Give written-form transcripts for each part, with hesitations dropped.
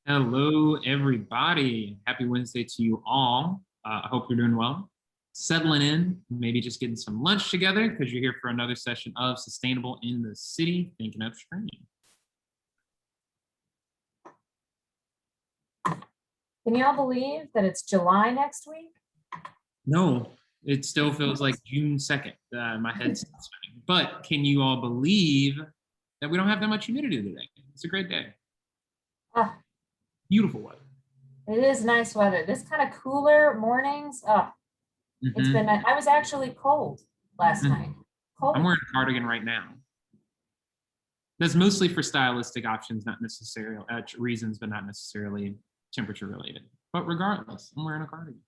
Hello, everybody. Happy Wednesday to you all. I hope you're doing well. Settling in, maybe just getting some lunch together because you're here for another session of Sustainable in the City, thinking Upstream. Can you all believe that it's July next week? No, it still feels like June 2nd. My head's spinning. But can you all believe that we don't have that much humidity today? It's a great day. Beautiful weather. It is nice weather. This kind of cooler mornings. It's been nice. I was actually cold last night. Cold. I'm wearing a cardigan right now. That's mostly for stylistic options, not necessarily reasons, but not necessarily temperature related. But regardless, I'm wearing a cardigan.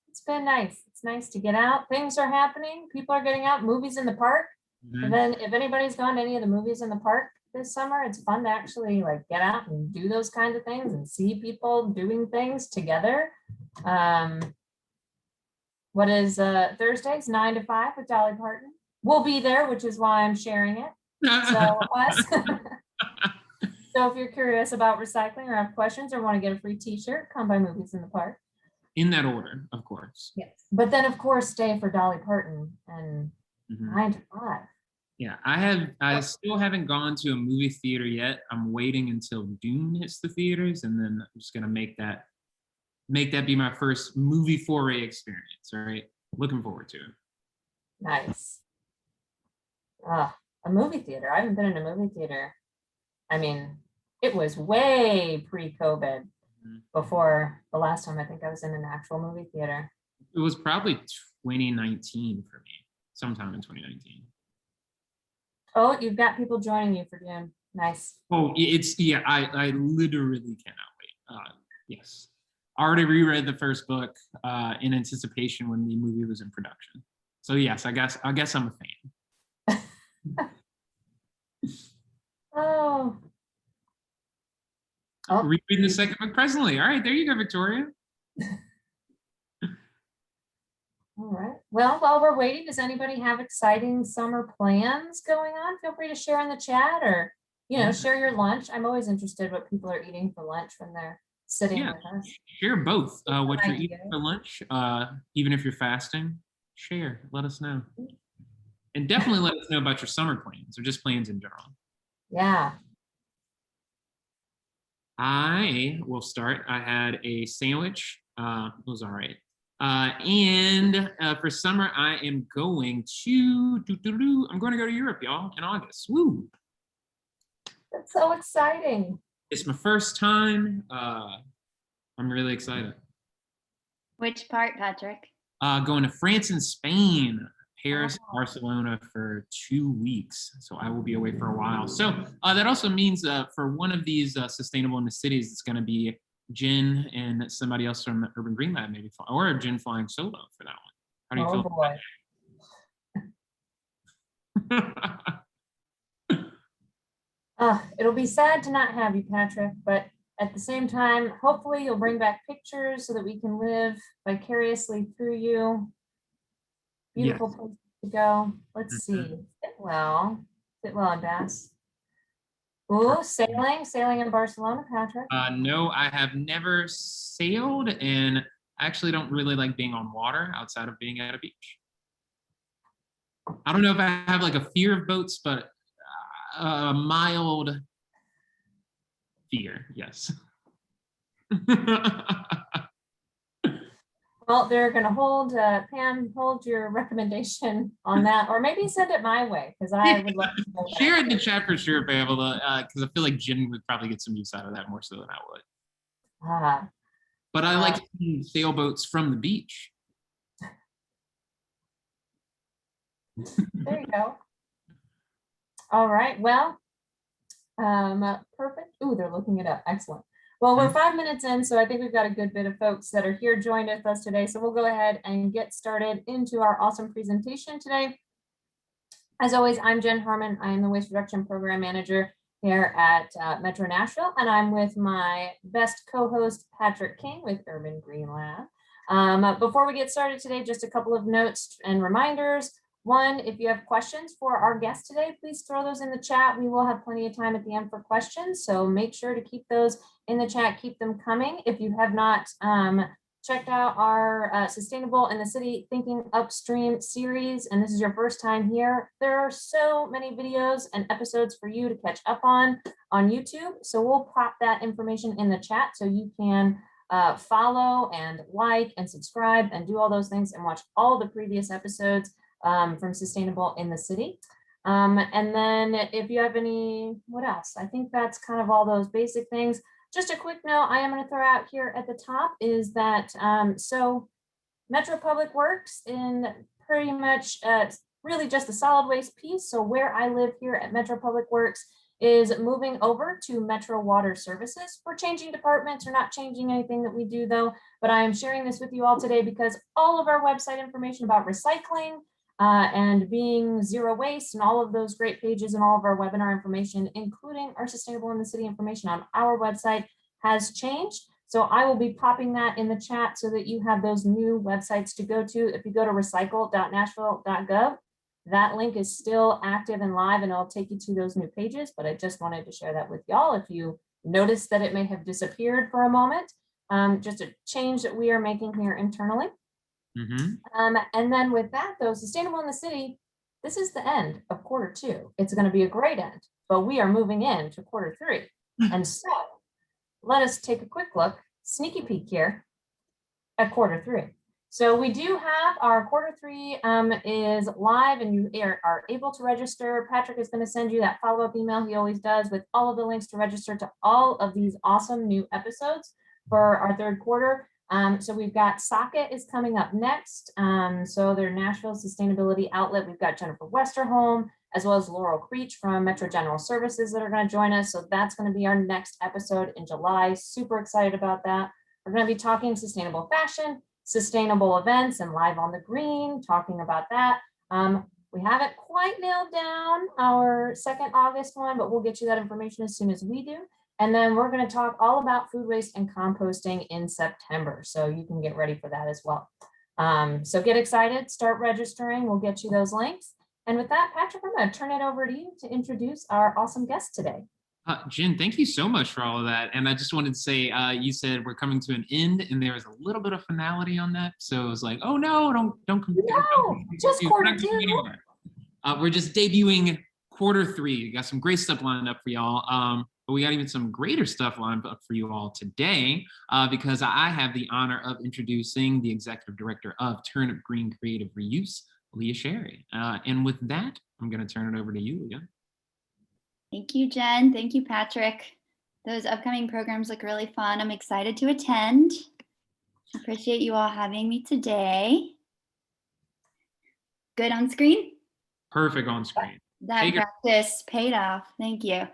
It's been nice. It's nice to get out. Things are happening. People are getting out. Movies in the park. And then if anybody's gone to any of the movies in the park this summer, it's fun to actually like get out and do those kinds of things and see people doing things together. What is Thursdays 9 to 5 with Dolly Parton? We'll be there, which is why I'm sharing it. So so if you're curious about recycling or have questions or want to get a free t-shirt, come by Movies in the Park. In that order, of course. Yes. But then of course stay for Dolly Parton and 9 to 5. Yeah, I still haven't gone to a movie theater yet. I'm waiting until Dune hits the theaters, and then I'm just gonna make that be my first movie foray experience. All right, looking forward to it. Nice. A movie theater. I haven't been in a movie theater. I mean, it was way pre-COVID before the last time I think I was in an actual movie theater. It was probably 2019 for me, sometime in 2019. Oh, you've got people joining you for June. Nice. Oh, I literally cannot wait. Yes. I already reread the first book in anticipation when the movie was in production. So yes, I guess I'm a fan. Oh. Rereading the second book presently. All right, there you go, Victoria. All right. Well, while we're waiting, does anybody have exciting summer plans going on? Feel free to share in the chat or, share your lunch. I'm always interested what people are eating for lunch when they're sitting with us. Share both what you're eating for lunch, even if you're fasting. Share, let us know. And definitely let us know about your summer plans or just plans in general. Yeah. I will start. I had a sandwich. It was all right. And for summer, I am going to I'm going to go to Europe, y'all, in August. Woo! That's so exciting. It's my first time. I'm really excited. Which part, Patrick? Going to France and Spain, Paris, Barcelona for 2 weeks. So I will be away for a while. So that also means for one of these Sustainable in the Cities, it's going to be Jenn and somebody else from the Urban Green Lab, maybe, or Jenn flying solo for that one. How do you feel? Boy. It'll be sad to not have you, Patrick, but at the same time, hopefully you'll bring back pictures so that we can live vicariously through you. Beautiful place to go. Let's see. Sit well in Bass. Ooh, sailing in Barcelona, Patrick. No, I have never sailed, and I actually don't really like being on water outside of being at a beach. I don't know if I have like a fear of boats, but a mild fear, yes. Well, they're going to hold, Pam, hold your recommendation on that, or maybe send it my way, because I would love to know that. Share in the chat for sure, Pamela, because I feel like Jenn would probably get some use out of that more so than I would. But I like seeing sailboats from the beach. There you go. All right, well, perfect. Ooh, they're looking it up. Excellent. Well, we're 5 minutes in, so I think we've got a good bit of folks that are here joined with us today. So we'll go ahead and get started into our awesome presentation today. As always, I'm Jenn Harrman. I am the Waste Reduction Program Manager here at Metro Nashville, and I'm with my best co-host, Patrick King with Urban Green Lab. Before we get started today, just a couple of notes and reminders. One, if you have questions for our guest today, please throw those in the chat. We will have plenty of time at the end for questions. So make sure to keep those in the chat, keep them coming. If you have not checked out our Sustainable in the City Thinking Upstream series, and this is your first time here, there are so many videos and episodes for you to catch up on YouTube. So we'll pop that information in the chat so you can follow and like and subscribe and do all those things and watch all the previous episodes from Sustainable in the City. And then if you have any, what else? I think that's kind of all those basic things. Just a quick note I am going to throw out here at the top is that, so Metro Public Works in pretty much really just the solid waste piece. So where I live here at Metro Public Works is moving over to Metro Water Services. We're changing departments, we're not changing anything that we do though, but I am sharing this with you all today because all of our website information about recycling and being zero waste and all of those great pages and all of our webinar information, including our Sustainable in the City information on our website has changed. So I will be popping that in the chat so that you have those new websites to go to. If you go to recycle.nashville.gov, that link is still active and live and it'll take you to those new pages, but I just wanted to share that with y'all. If you notice that it may have disappeared for a moment, just a change that we are making here internally. And then with that though, Sustainable in the City, this is the end of Q2. It's going to be a great end, but we are moving into Q3. And so let us take a quick look, sneaky peek here at Q3. So we do have our Q3 is live and you are able to register. Patrick is going to send you that follow-up email he always does with all of the links to register to all of these awesome new episodes for our Q3. So we've got Socket is coming up next. So their Nashville sustainability outlet. We've got Jennifer Westerholm, as well as Laurel Creech from Metro General Services that are going to join us. So that's going to be our next episode in July. Super excited about that. We're going to be talking sustainable fashion, sustainable events, and Live on the Green, talking about that. We haven't quite nailed down our 2nd August one, but we'll get you that information as soon as we do. And then we're going to talk all about food waste and composting in September. So you can get ready for that as well. So get excited, start registering. We'll get you those links. And with that, Patrick, I'm going to turn it over to you to introduce our awesome guest today. Jen, thank you so much for all of that. And I just wanted to say, you said we're coming to an end and there was a little bit of finality on that. So it was like, oh no, don't come. No, just Q2. We're just debuting Q3. We got some great stuff lined up for y'all. But we got even some greater stuff lined up for you all today because I have the honor of introducing the Executive Director of Turnip Green Creative Reuse, Leah Sherry. And with that, I'm going to turn it over to you, Leah. Thank you, Jen. Thank you, Patrick. Those upcoming programs look really fun. I'm excited to attend. Appreciate you all having me today. Good on screen? Perfect on screen. That practice paid off. Thank you.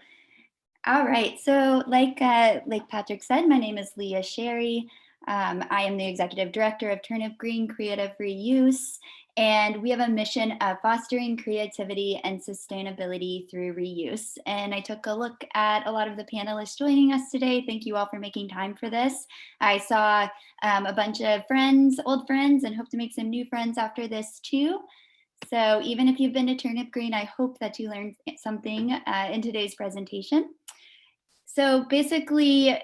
All right, so like Patrick said, my name is Leah Sherry. I am the Executive Director of Turnip Green Creative Reuse, and we have a mission of fostering creativity and sustainability through reuse. And I took a look at a lot of the panelists joining us today. Thank you all for making time for this. I saw a bunch of friends, old friends, and hope to make some new friends after this too. So even if you've been to Turnip Green, I hope that you learned something in today's presentation. So basically,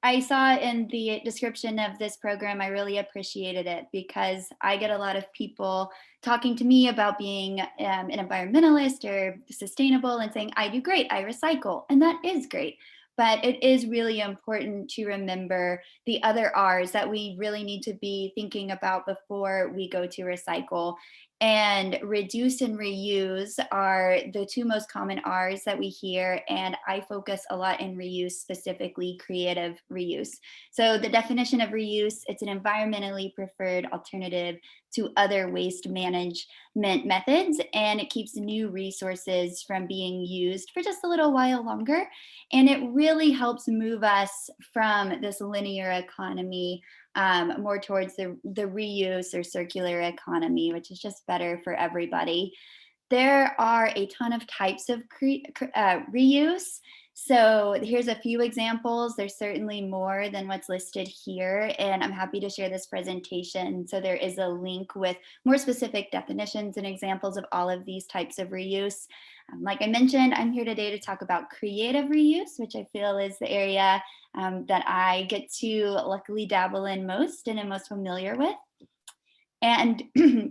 I saw in the description of this program, I really appreciated it because I get a lot of people talking to me about being an environmentalist or sustainable and saying, I do great, I recycle, and that is great. But it is really important to remember the other R's that we really need to be thinking about before we go to recycle. And reduce and reuse are the two most common R's that we hear, and I focus a lot in reuse, specifically creative reuse. So the definition of reuse, it's an environmentally preferred alternative to other waste management methods, and it keeps new resources from being used for just a little while longer. And it really helps move us from this linear economy more towards the reuse or circular economy, which is just better for everybody. There are a ton of types of reuse. So here's a few examples. There's certainly more than what's listed here, and I'm happy to share this presentation. So there is a link with more specific definitions and examples of all of these types of reuse. Like I mentioned, I'm here today to talk about creative reuse, which I feel is the area that I get to luckily dabble in most and am most familiar with. And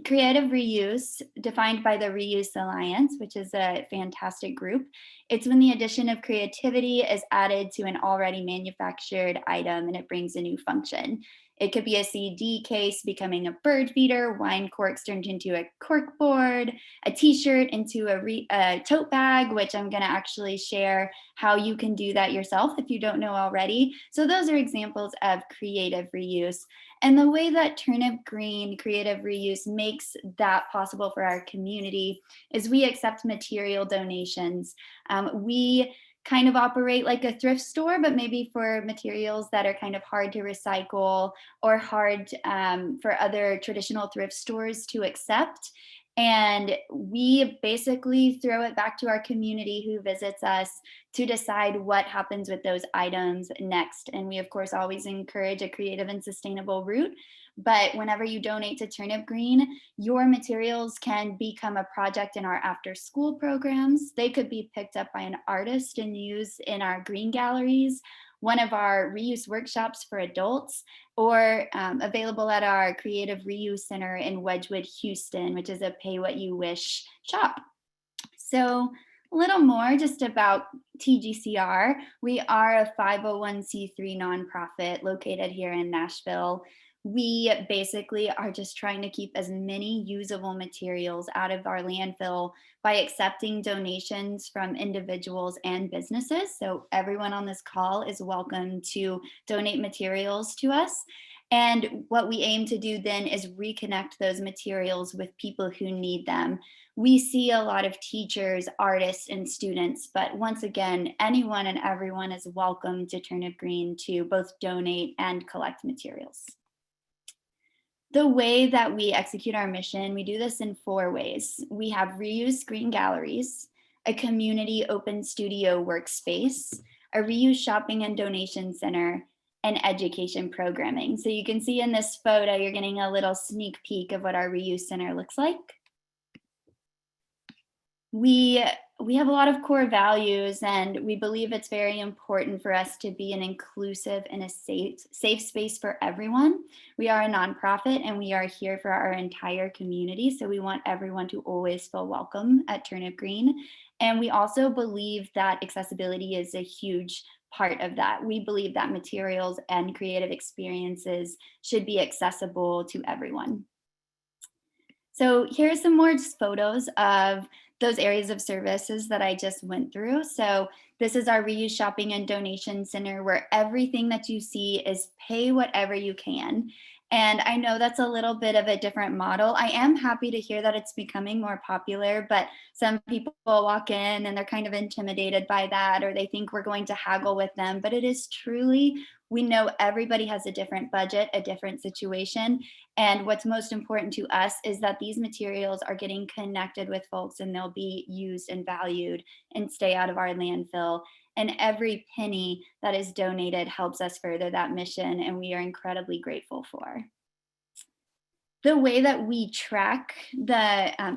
creative reuse, defined by the Reuse Alliance, which is a fantastic group, it's when the addition of creativity is added to an already manufactured item and it brings a new function. It could be a CD case becoming a bird feeder, wine corks turned into a cork board, a t-shirt into a tote bag, which I'm going to actually share how you can do that yourself if you don't know already. So those are examples of creative reuse. And the way that Turnip Green Creative Reuse makes that possible for our community is we accept material donations. We kind of operate like a thrift store, but maybe for materials that are kind of hard to recycle or hard for other traditional thrift stores to accept. And we basically throw it back to our community who visits us to decide what happens with those items next. And we, of course, always encourage a creative and sustainable route. But whenever you donate to Turnip Green, your materials can become a project in our after school programs. They could be picked up by an artist and used in our green galleries, one of our reuse workshops for adults, or available at our Creative Reuse Center in Wedgwood, Houston, which is a pay what you wish shop. So a little more just about TGCR. We are a 501c3 nonprofit located here in Nashville. We basically are just trying to keep as many usable materials out of our landfill by accepting donations from individuals and businesses. So everyone on this call is welcome to donate materials to us. And what we aim to do then is reconnect those materials with people who need them. We see a lot of teachers, artists, and students, but once again, anyone and everyone is welcome to Turnip Green to both donate and collect materials. The way that we execute our mission, we do this in 4 ways. We have reuse green galleries, a community open studio workspace, a reuse shopping and donation center, and education programming. So you can see in this photo, you're getting a little sneak peek of what our reuse center looks like. We have a lot of core values, and we believe it's very important for us to be an inclusive and a safe space for everyone. We are a nonprofit and we are here for our entire community. So we want everyone to always feel welcome at Turnip Green. And we also believe that accessibility is a huge part of that. We believe that materials and creative experiences should be accessible to everyone. So here are some more just photos of those areas of services that I just went through. So this is our reuse shopping and donation center where everything that you see is pay whatever you can. And I know that's a little bit of a different model. I am happy to hear that it's becoming more popular, but some people walk in and they're kind of intimidated by that, or they think we're going to haggle with them. But it is truly, we know everybody has a different budget, a different situation. And what's most important to us is that these materials are getting connected with folks and they'll be used and valued and stay out of our landfill. And every penny that is donated helps us further that mission, and we are incredibly grateful for. The way that we track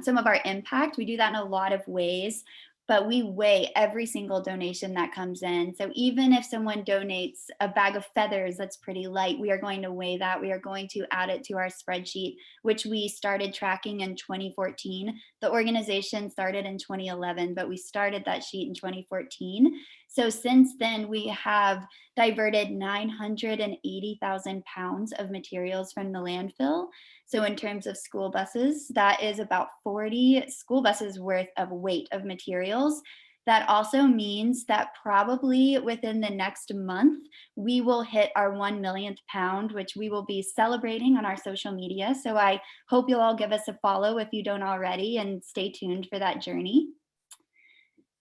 some of our impact, we do that in a lot of ways, but we weigh every single donation that comes in. So even if someone donates a bag of feathers that's pretty light, we are going to weigh that. We are going to add it to our spreadsheet, which we started tracking in 2014. The organization started in 2011, but we started that sheet in 2014. So since then, we have diverted 980,000 pounds of materials from the landfill. So in terms of school buses, that is about 40 school buses worth of weight of materials. That also means that probably within the next month, we will hit our 1 millionth pound, which we will be celebrating on our social media. So I hope you'll all give us a follow if you don't already, and stay tuned for that journey.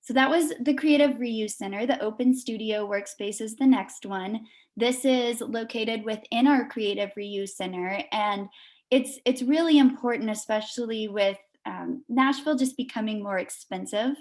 So that was the Creative Reuse Center. The Open Studio Workspace is the next one. This is located within our Creative Reuse Center, and it's really important, especially with Nashville just becoming more expensive,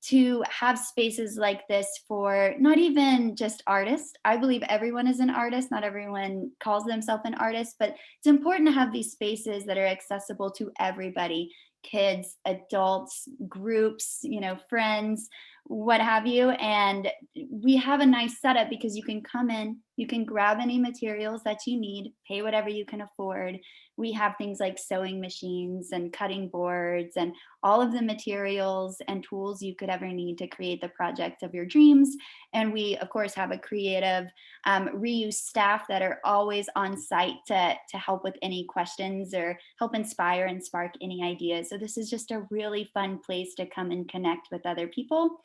to have spaces like this for not even just artists. I believe everyone is an artist. Not everyone calls themselves an artist, but it's important to have these spaces that are accessible to everybody, kids, adults, groups, you know, friends, what have you. And we have a nice setup because you can come in, you can grab any materials that you need, pay whatever you can afford. We have things like sewing machines and cutting boards and all of the materials and tools you could ever need to create the project of your dreams. And we, of course, have a creative reuse staff that are always on site to help with any questions or help inspire and spark any ideas. So this is just a really fun place to come and connect with other people.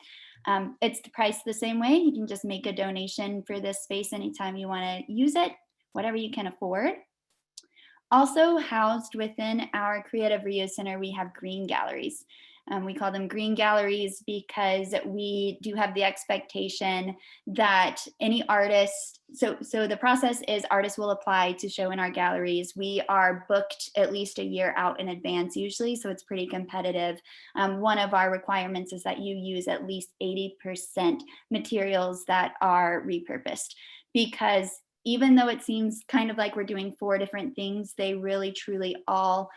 It's priced the same way. You can just make a donation for this space anytime you want to use it, whatever you can afford. Also housed within our Creative Reuse Center, we have green galleries. We call them green galleries because we do have the expectation that any artist, so the process is artists will apply to show in our galleries. We are booked at least a year out in advance usually, so it's pretty competitive. One of our requirements is that you use at least 80% materials that are repurposed, because even though it seems kind of like we're doing 4 different things, they really truly all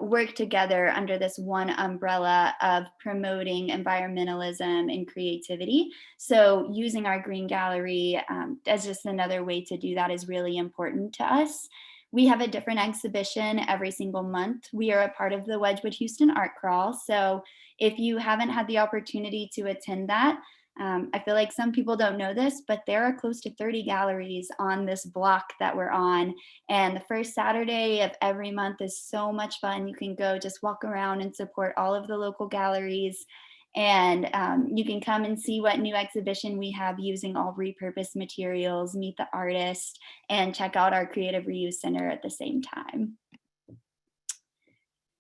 work together under this one umbrella of promoting environmentalism and creativity. So using our green gallery as just another way to do that is really important to us. We have a different exhibition every single month. We are a part of the Wedgwood Houston Art Crawl. So if you haven't had the opportunity to attend that, I feel like some people don't know this, but there are close to 30 galleries on this block that we're on. And the first Saturday of every month is so much fun. You can go just walk around and support all of the local galleries. And you can come and see what new exhibition we have using all repurposed materials, meet the artist, and check out our Creative Reuse Center at the same time.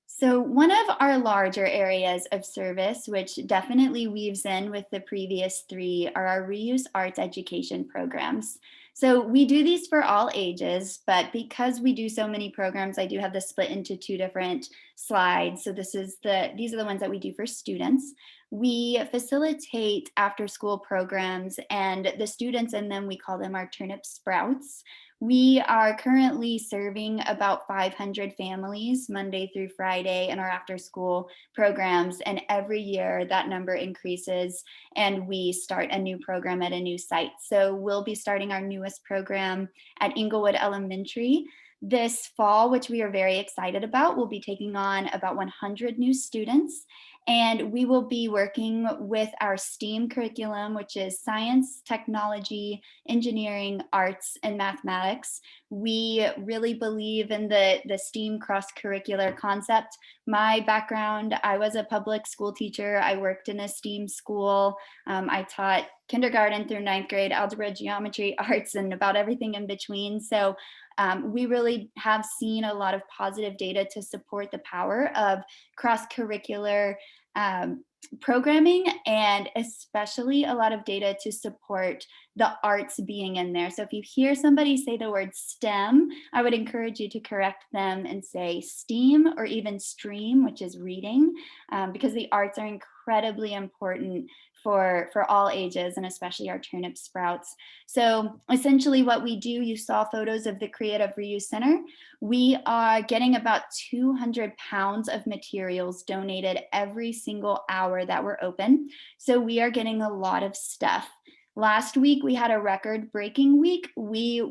So one of our larger areas of service, which definitely weaves in with the previous 3, are our reuse arts education programs. So we do these for all ages, but because we do so many programs, I do have this split into 2 different slides. So these are the ones that we do for students. We facilitate after school programs, and the students in them, we call them our Turnip Sprouts. We are currently serving about 500 families Monday through Friday in our after school programs. And every year that number increases and we start a new program at a new site. So we'll be starting our newest program at Inglewood Elementary this fall, which we are very excited about. We'll be taking on about 100 new students. And we will be working with our STEAM curriculum, which is science, technology, engineering, arts, and mathematics. We really believe in the STEAM cross-curricular concept. My background, I was a public school teacher. I worked in a STEAM school. I taught kindergarten through 9th grade, algebra, geometry, arts, and about everything in between. So we really have seen a lot of positive data to support the power of cross-curricular programming, and especially a lot of data to support the arts being in there. So if you hear somebody say the word STEM, I would encourage you to correct them and say STEAM or even STREAM, which is reading, because the arts are incredibly important for all ages, and especially our Turnip Sprouts. So essentially what we do, you saw photos of the Creative Reuse Center. We are getting about 200 pounds of materials donated every single hour that we're open. So we are getting a lot of stuff. Last week, we had a record-breaking week. We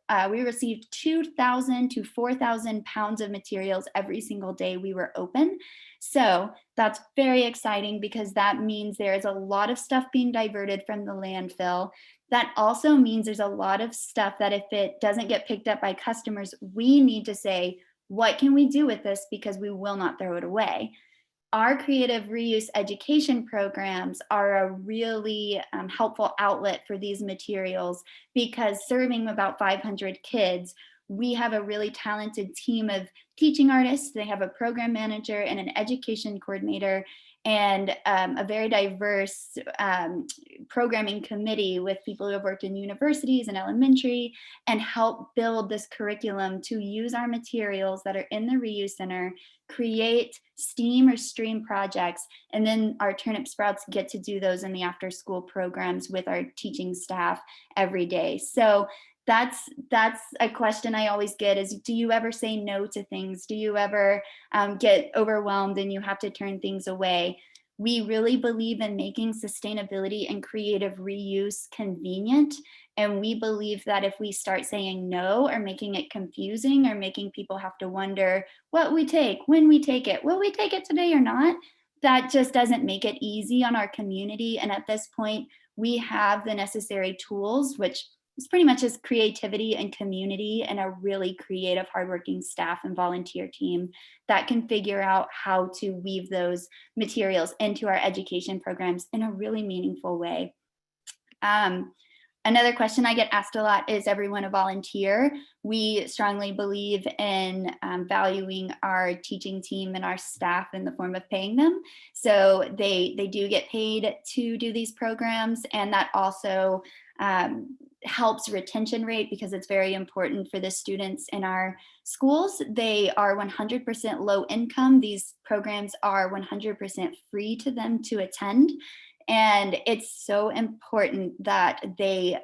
received 2,000 to 4,000 pounds of materials every single day we were open. So that's very exciting because that means there is a lot of stuff being diverted from the landfill. That also means there's a lot of stuff that if it doesn't get picked up by customers, we need to say, what can we do with this? Because we will not throw it away. Our creative reuse education programs are a really helpful outlet for these materials, because serving about 500 kids, we have a really talented team of teaching artists. They have a program manager and an education coordinator, and a very diverse programming committee with people who have worked in universities and elementary, and help build this curriculum to use our materials that are in the reuse center, create STEAM or STREAM projects, and then our turnip sprouts get to do those in the after school programs with our teaching staff every day. So that's a question I always get is, do you ever say no to things? Do you ever get overwhelmed and you have to turn things away? We really believe in making sustainability and creative reuse convenient. And we believe that if we start saying no, or making it confusing, or making people have to wonder what we take, when we take it, will we take it today or not, that just doesn't make it easy on our community. And at this point, we have the necessary tools, which is pretty much just creativity and community, and a really creative, hardworking staff and volunteer team that can figure out how to weave those materials into our education programs in a really meaningful way. Another question I get asked a lot is everyone a volunteer? We strongly believe in valuing our teaching team and our staff in the form of paying them. So they do get paid to do these programs, and that also helps retention rate, because it's very important for the students in our schools. They are 100% low income. These programs are 100% free to them to attend. And it's so important that they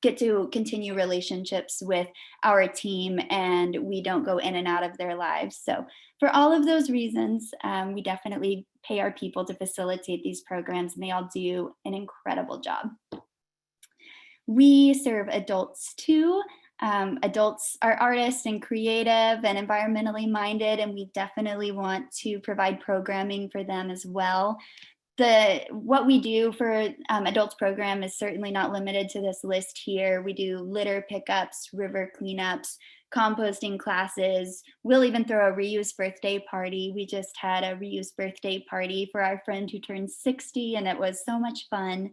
get to continue relationships with our team, and we don't go in and out of their lives. So for all of those reasons, we definitely pay our people to facilitate these programs, and they all do an incredible job. We serve adults too. Adults are artists and creative and environmentally minded, and we definitely want to provide programming for them as well. What we do for adults program is certainly not limited to this list here. We do litter pickups, river cleanups, composting classes. We'll even throw a reuse birthday party. We just had a reuse birthday party for our friend who turned 60, and it was so much fun.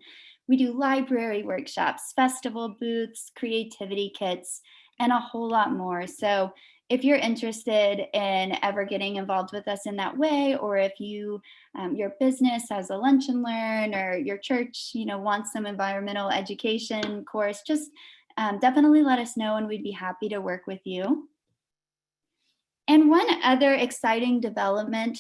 We do library workshops, festival booths, creativity kits, and a whole lot more. So if you're interested in ever getting involved with us in that way, or if you your business has a lunch and learn, or your church wants some environmental education course, just definitely let us know, and we'd be happy to work with you. And one other exciting development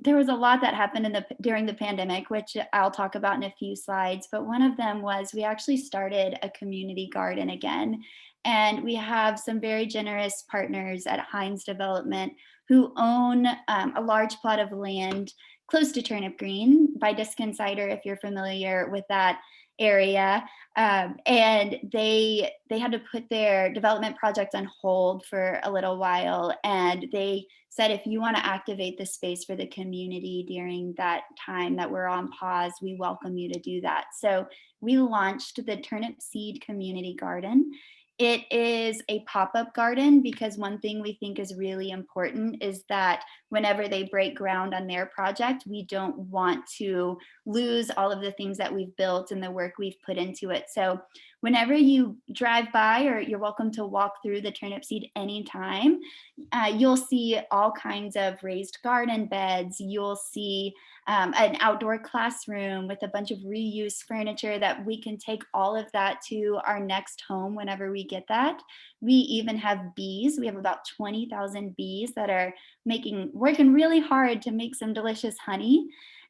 there was a lot that happened during the pandemic, which I'll talk about in a few slides, but one of them was we actually started a community garden again. And we have some very generous partners at Heinz Development who own a large plot of land close to Turnip Green by Diskin Cider, if you're familiar with that area. And they had to put their development project on hold for a little while. And they said, if you want to activate the space for the community during that time that we're on pause, we welcome you to do that. So we launched the Turnip Seat Community Garden. It is a pop-up garden, because one thing we think is really important is that whenever they break ground on their project, we don't want to lose all of the things that we've built and the work we've put into it. So whenever you drive by, or you're welcome to walk through the Turnip Seat anytime, you'll see all kinds of raised garden beds. You'll see an outdoor classroom with a bunch of reuse furniture that we can take all of that to our next home whenever we get that. We even have bees. We have about 20,000 bees that are working really hard to make some delicious honey.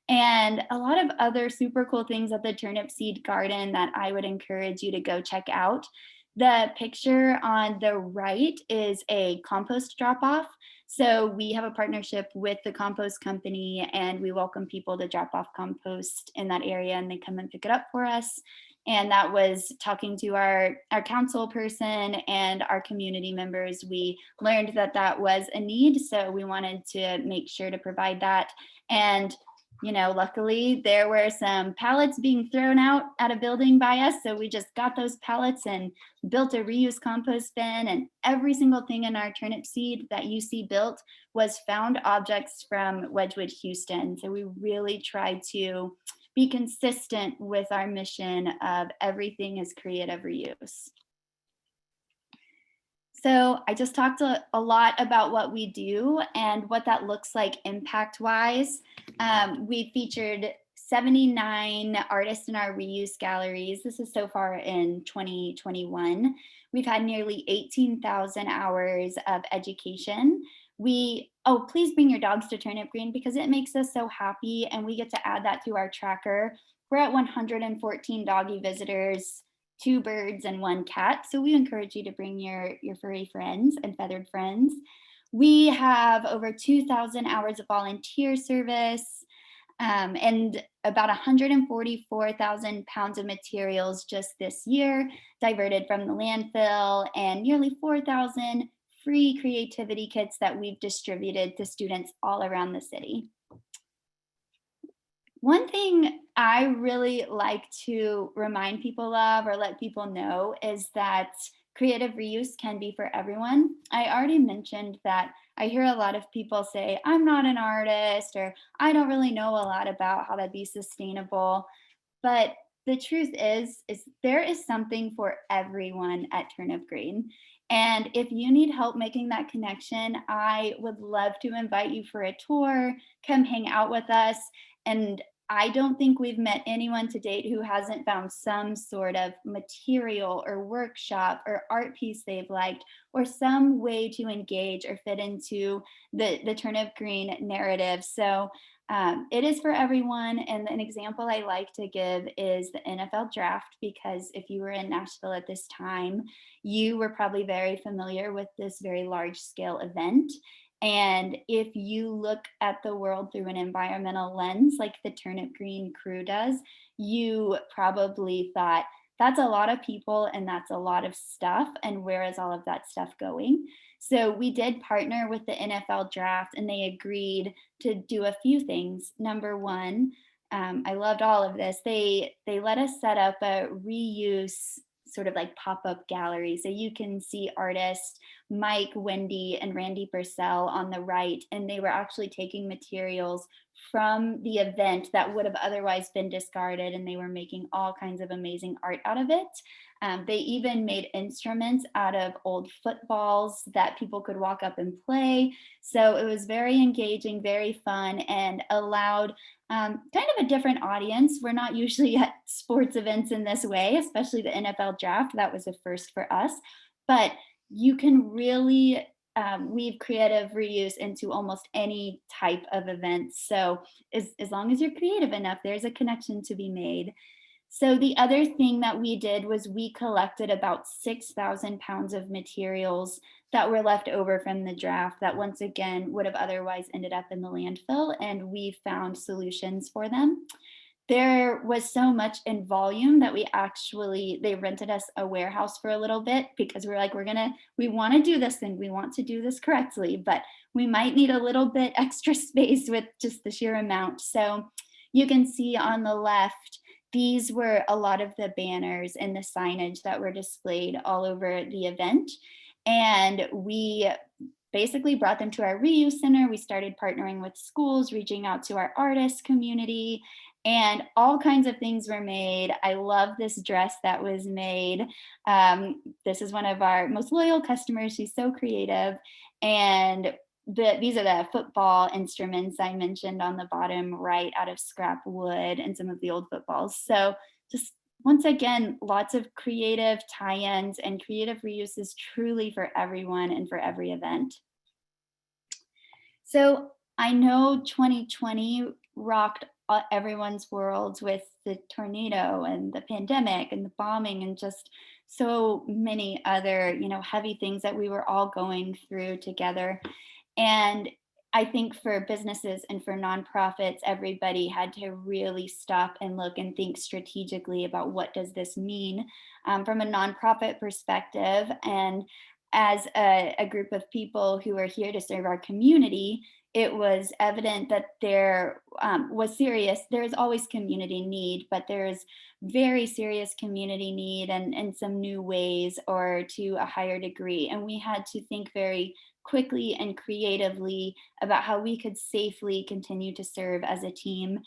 And a lot of other super cool things at the Turnip Seed Garden that I would encourage you to go check out. The picture on the right is a compost drop-off. So we have a partnership with the compost company, and we welcome people to drop off compost in that area, and they come and pick it up for us. And that was talking to our council person and our community members. We learned that that was a need, so we wanted to make sure to provide that. And luckily there were some pallets being thrown out at a building by us. So we just got those pallets and built a reuse compost bin, and every single thing in our turnip seed that you see built was found objects from Wedgwood, Houston. So we really tried to be consistent with our mission of everything is creative reuse. So I just talked a lot about what we do and what that looks like impact-wise. We featured 79 artists in our reuse galleries. This is so far in 2021. We've had nearly 18,000 hours of education. Please bring your dogs to Turnip Green because it makes us so happy and we get to add that to our tracker. We're at 114 doggy visitors, 2 birds and 1 cat. So we encourage you to bring your furry friends and feathered friends. We have over 2,000 hours of volunteer service and about 144,000 pounds of materials just this year diverted from the landfill, and nearly 4,000 free creativity kits that we've distributed to students all around the city. One thing I really like to remind people of or let people know is that creative reuse can be for everyone. I already mentioned that I hear a lot of people say, I'm not an artist, or I don't really know a lot about how to be sustainable. But the truth is there is something for everyone at Turnip Green. And if you need help making that connection, I would love to invite you for a tour, come hang out with us. And I don't think we've met anyone to date who hasn't found some sort of material or workshop or art piece they've liked, or some way to engage or fit into the Turnip Green narrative. So it is for everyone. And an example I like to give is the NFL draft, because if you were in Nashville at this time, you were probably very familiar with this very large scale event. And if you look at the world through an environmental lens, like the Turnip Green crew does, you probably thought, that's a lot of people and that's a lot of stuff. And where is all of that stuff going? So we did partner with the NFL draft and they agreed to do a few things. Number one, I loved all of this. They let us set up a reuse sort of like pop-up gallery. So you can see artists Mike, Wendy, and Randy Purcell on the right, and they were actually taking materials from the event that would have otherwise been discarded, and they were making all kinds of amazing art out of it. They even made instruments out of old footballs that people could walk up and play. So it was very engaging, very fun, and allowed kind of a different audience. We're not usually at sports events in this way, especially the NFL draft. That was a first for us. But you can really weave creative reuse into almost any type of event. So as long as you're creative enough, there's a connection to be made. So the other thing that we did was we collected about 6,000 pounds of materials that were left over from the draft that once again would have otherwise ended up in the landfill, and we found solutions for them. There was so much in volume that they rented us a warehouse for a little bit because we're like, we want to do this and we want to do this correctly, but we might need a little bit extra space with just the sheer amount. So you can see on the left, these were a lot of the banners and the signage that were displayed all over the event. And we basically brought them to our reuse center. We started partnering with schools, reaching out to our artist community, and all kinds of things were made. I love this dress that was made. This is one of our most loyal customers. She's so creative. And these are the football instruments I mentioned on the bottom right, out of scrap wood and some of the old footballs. So just once again, lots of creative tie-ins, and creative reuse is truly for everyone and for every event. So I know 2020 rocked everyone's worlds with the tornado and the pandemic and the bombing and just so many other, heavy things that we were all going through together. And I think for businesses and for nonprofits, everybody had to really stop and look and think strategically about what does this mean from a nonprofit perspective. And as a group of people who are here to serve our community, it was evident that there there's always community need, but there's very serious community need and some new ways or to a higher degree. And we had to think very quickly and creatively about how we could safely continue to serve as a team.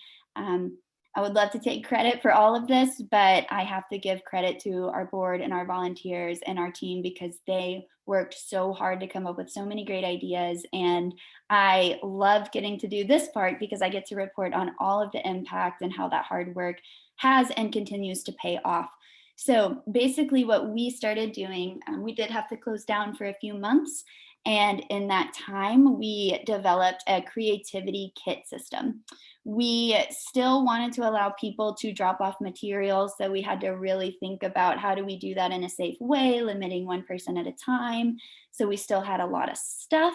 I would love to take credit for all of this, but I have to give credit to our board and our volunteers and our team because they worked so hard to come up with so many great ideas. And I love getting to do this part because I get to report on all of the impact and how that hard work has and continues to pay off. So basically what we started doing, we did have to close down for a few months. And in that time, we developed a creativity kit system. We still wanted to allow people to drop off materials, so we had to really think about how do we do that in a safe way, limiting one person at a time. So we still had a lot of stuff,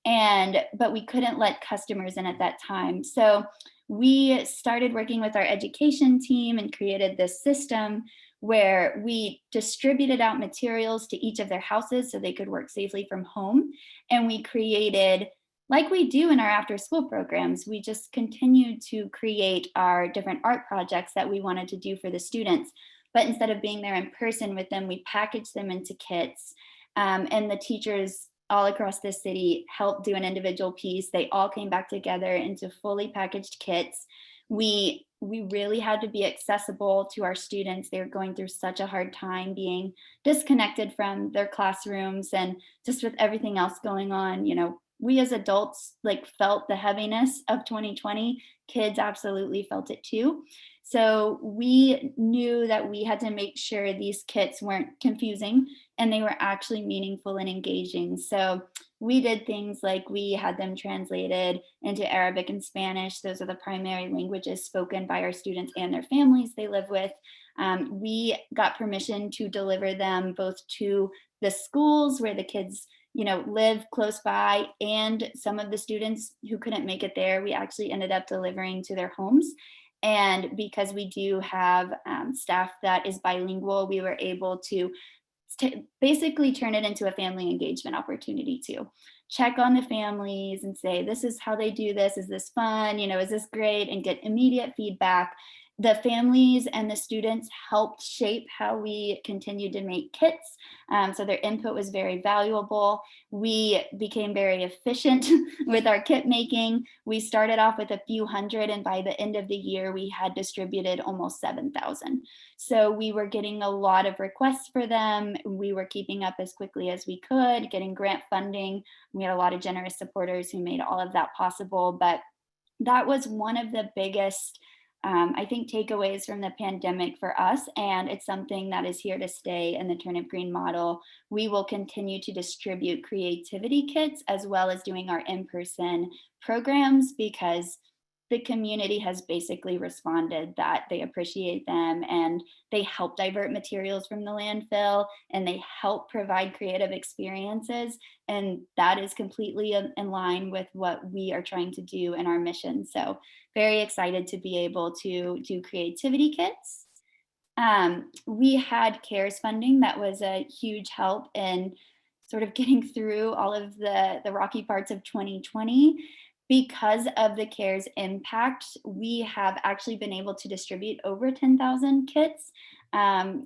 but we couldn't let customers in at that time. So we started working with our education team and created this system where we distributed out materials to each of their houses so they could work safely from home. And we created, like we do in our after school programs, we just continued to create our different art projects that we wanted to do for the students. But instead of being there in person with them, we packaged them into kits. And the teachers all across the city helped do an individual piece. They all came back together into fully packaged kits. We really had to be accessible to our students. They were going through such a hard time being disconnected from their classrooms and just with everything else going on. You know, we as adults like felt the heaviness of 2020. Kids absolutely felt it too. So we knew that we had to make sure these kits weren't confusing and they were actually meaningful and engaging. So we did things like we had them translated into Arabic and Spanish. Those are the primary languages spoken by our students and their families they live with. We got permission to deliver them both to the schools where the kids live close by, and some of the students who couldn't make it there, we actually ended up delivering to their homes. And because we do have staff that is bilingual, we were able to basically turn it into a family engagement opportunity to check on the families and say, this is how they do this. Is this fun? Is this great? And get immediate feedback. The families and the students helped shape how we continued to make kits. So their input was very valuable. We became very efficient with our kit making. We started off with a few hundred, and by the end of the year, we had distributed almost 7,000. So we were getting a lot of requests for them. We were keeping up as quickly as we could, getting grant funding. We had a lot of generous supporters who made all of that possible. But that was one of the biggest I think takeaways from the pandemic for us, and it's something that is here to stay in the Turnip Green model. We will continue to distribute creativity kits as well as doing our in-person programs because the community has basically responded that they appreciate them and they help divert materials from the landfill and they help provide creative experiences. And that is completely in line with what we are trying to do in our mission. So very excited to be able to do creativity kits. We had CARES funding that was a huge help in sort of getting through all of the rocky parts of 2020. Because of the CARES impact, we have actually been able to distribute over 10,000 kits.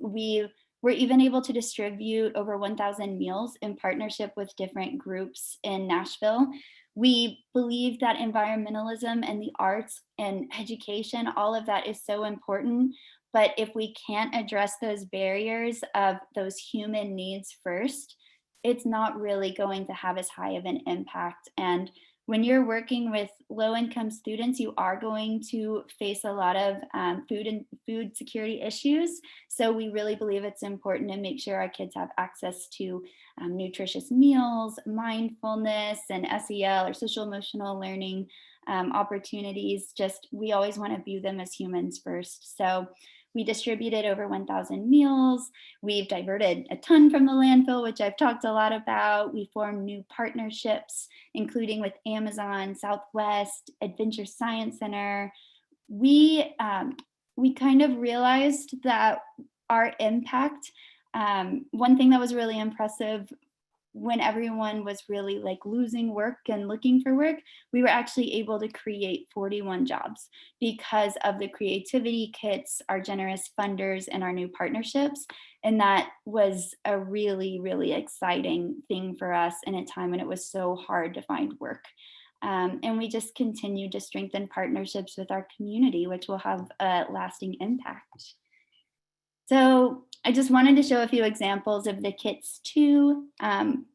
We were even able to distribute over 1,000 meals in partnership with different groups in Nashville. We believe that environmentalism and the arts and education, all of that is so important. But if we can't address those barriers of those human needs first, it's not really going to have as high of an impact. And when you're working with low-income students, you are going to face a lot of food security issues. So we really believe it's important to make sure our kids have access to nutritious meals, mindfulness, and SEL or social emotional learning opportunities. We always want to view them as humans first. So we distributed over 1,000 meals. We've diverted a ton from the landfill, which I've talked a lot about. We formed new partnerships, including with Amazon, Southwest, Adventure Science Center. We kind of realized that our impact, one thing that was really impressive when everyone was really like losing work and looking for work, we were actually able to create 41 jobs because of the creativity kits, our generous funders, and our new partnerships. And that was a really, really exciting thing for us in a time when it was so hard to find work. And we just continue to strengthen partnerships with our community, which will have a lasting impact. So I just wanted to show a few examples of the kits too.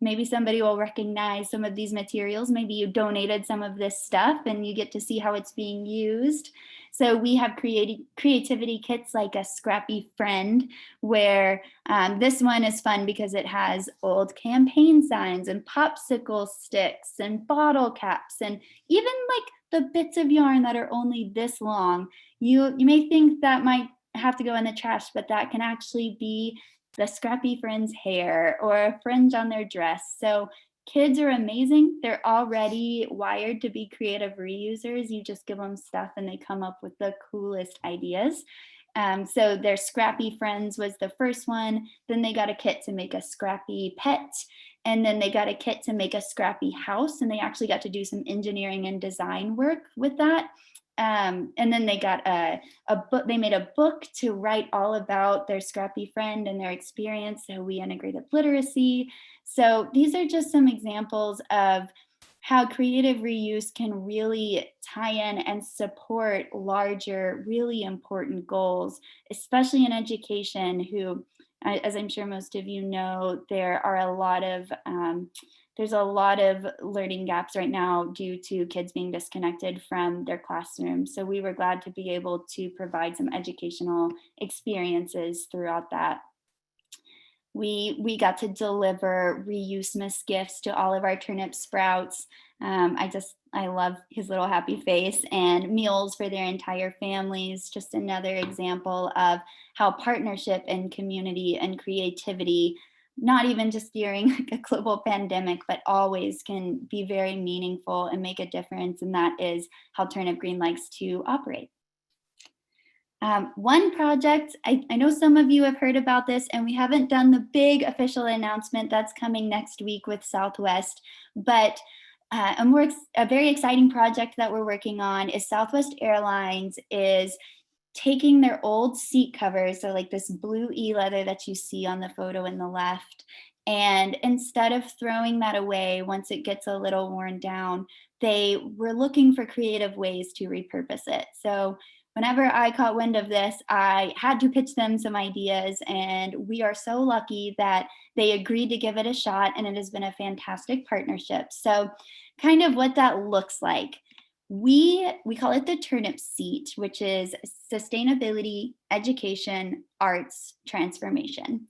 Maybe somebody will recognize some of these materials. Maybe you donated some of this stuff and you get to see how it's being used. So we have creativity kits like a Scrappy Friend, where this one is fun because it has old campaign signs and popsicle sticks and bottle caps and even like the bits of yarn that are only this long. You may think that might have to go in the trash, but that can actually be the Scrappy Friend's hair or a fringe on their dress. So kids are amazing. They're already wired to be creative reusers. You just give them stuff and they come up with the coolest ideas. So their Scrappy Friends was the first one. Then they got a kit to make a Scrappy Pet. And then they got a kit to make a Scrappy House. And they actually got to do some engineering and design work with that. And then they got a book. They made a book to write all about their Scrappy Friend and their experience. So we integrated literacy. So these are just some examples of how creative reuse can really tie in and support larger, really important goals, especially in education, who, as I'm sure most of you know, there's a lot of learning gaps right now due to kids being disconnected from their classrooms. So we were glad to be able to provide some educational experiences throughout that. We got to deliver reuse-miss gifts to all of our turnip sprouts. I love his little happy face, and meals for their entire families. Just another example of how partnership and community and creativity, not even just during like a global pandemic, but always can be very meaningful and make a difference. And that is how Turnip Green likes to operate. One project, I know some of you have heard about this, and we haven't done the big official announcement that's coming next week with Southwest, but a very exciting project that we're working on is Southwest Airlines is taking their old seat covers, so like this blue e-leather that you see on the photo in the left, and instead of throwing that away once it gets a little worn down, they were looking for creative ways to repurpose it. So whenever I caught wind of this, I had to pitch them some ideas, and we are so lucky that they agreed to give it a shot, and it has been a fantastic partnership. So kind of what that looks like. We call it the Turnip Seat, which is sustainability, education, arts, transformation.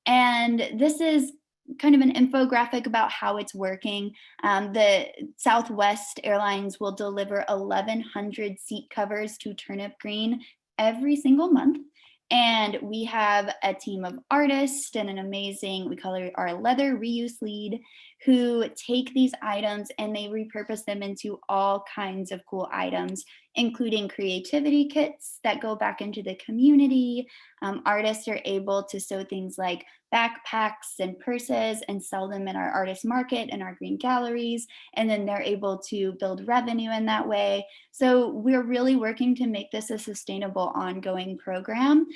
And this is kind of an infographic about how it's working. The Southwest Airlines will deliver 1,100 seat covers to Turnip Green every single month. And we have a team of artists and an amazing, we call her our leather reuse lead, who take these items and they repurpose them into all kinds of cool items, including creativity kits that go back into the community. Artists are able to sew things like backpacks and purses and sell them in our artist market and our green galleries, and then they're able to build revenue in that way. So we're really working to make this a sustainable ongoing program,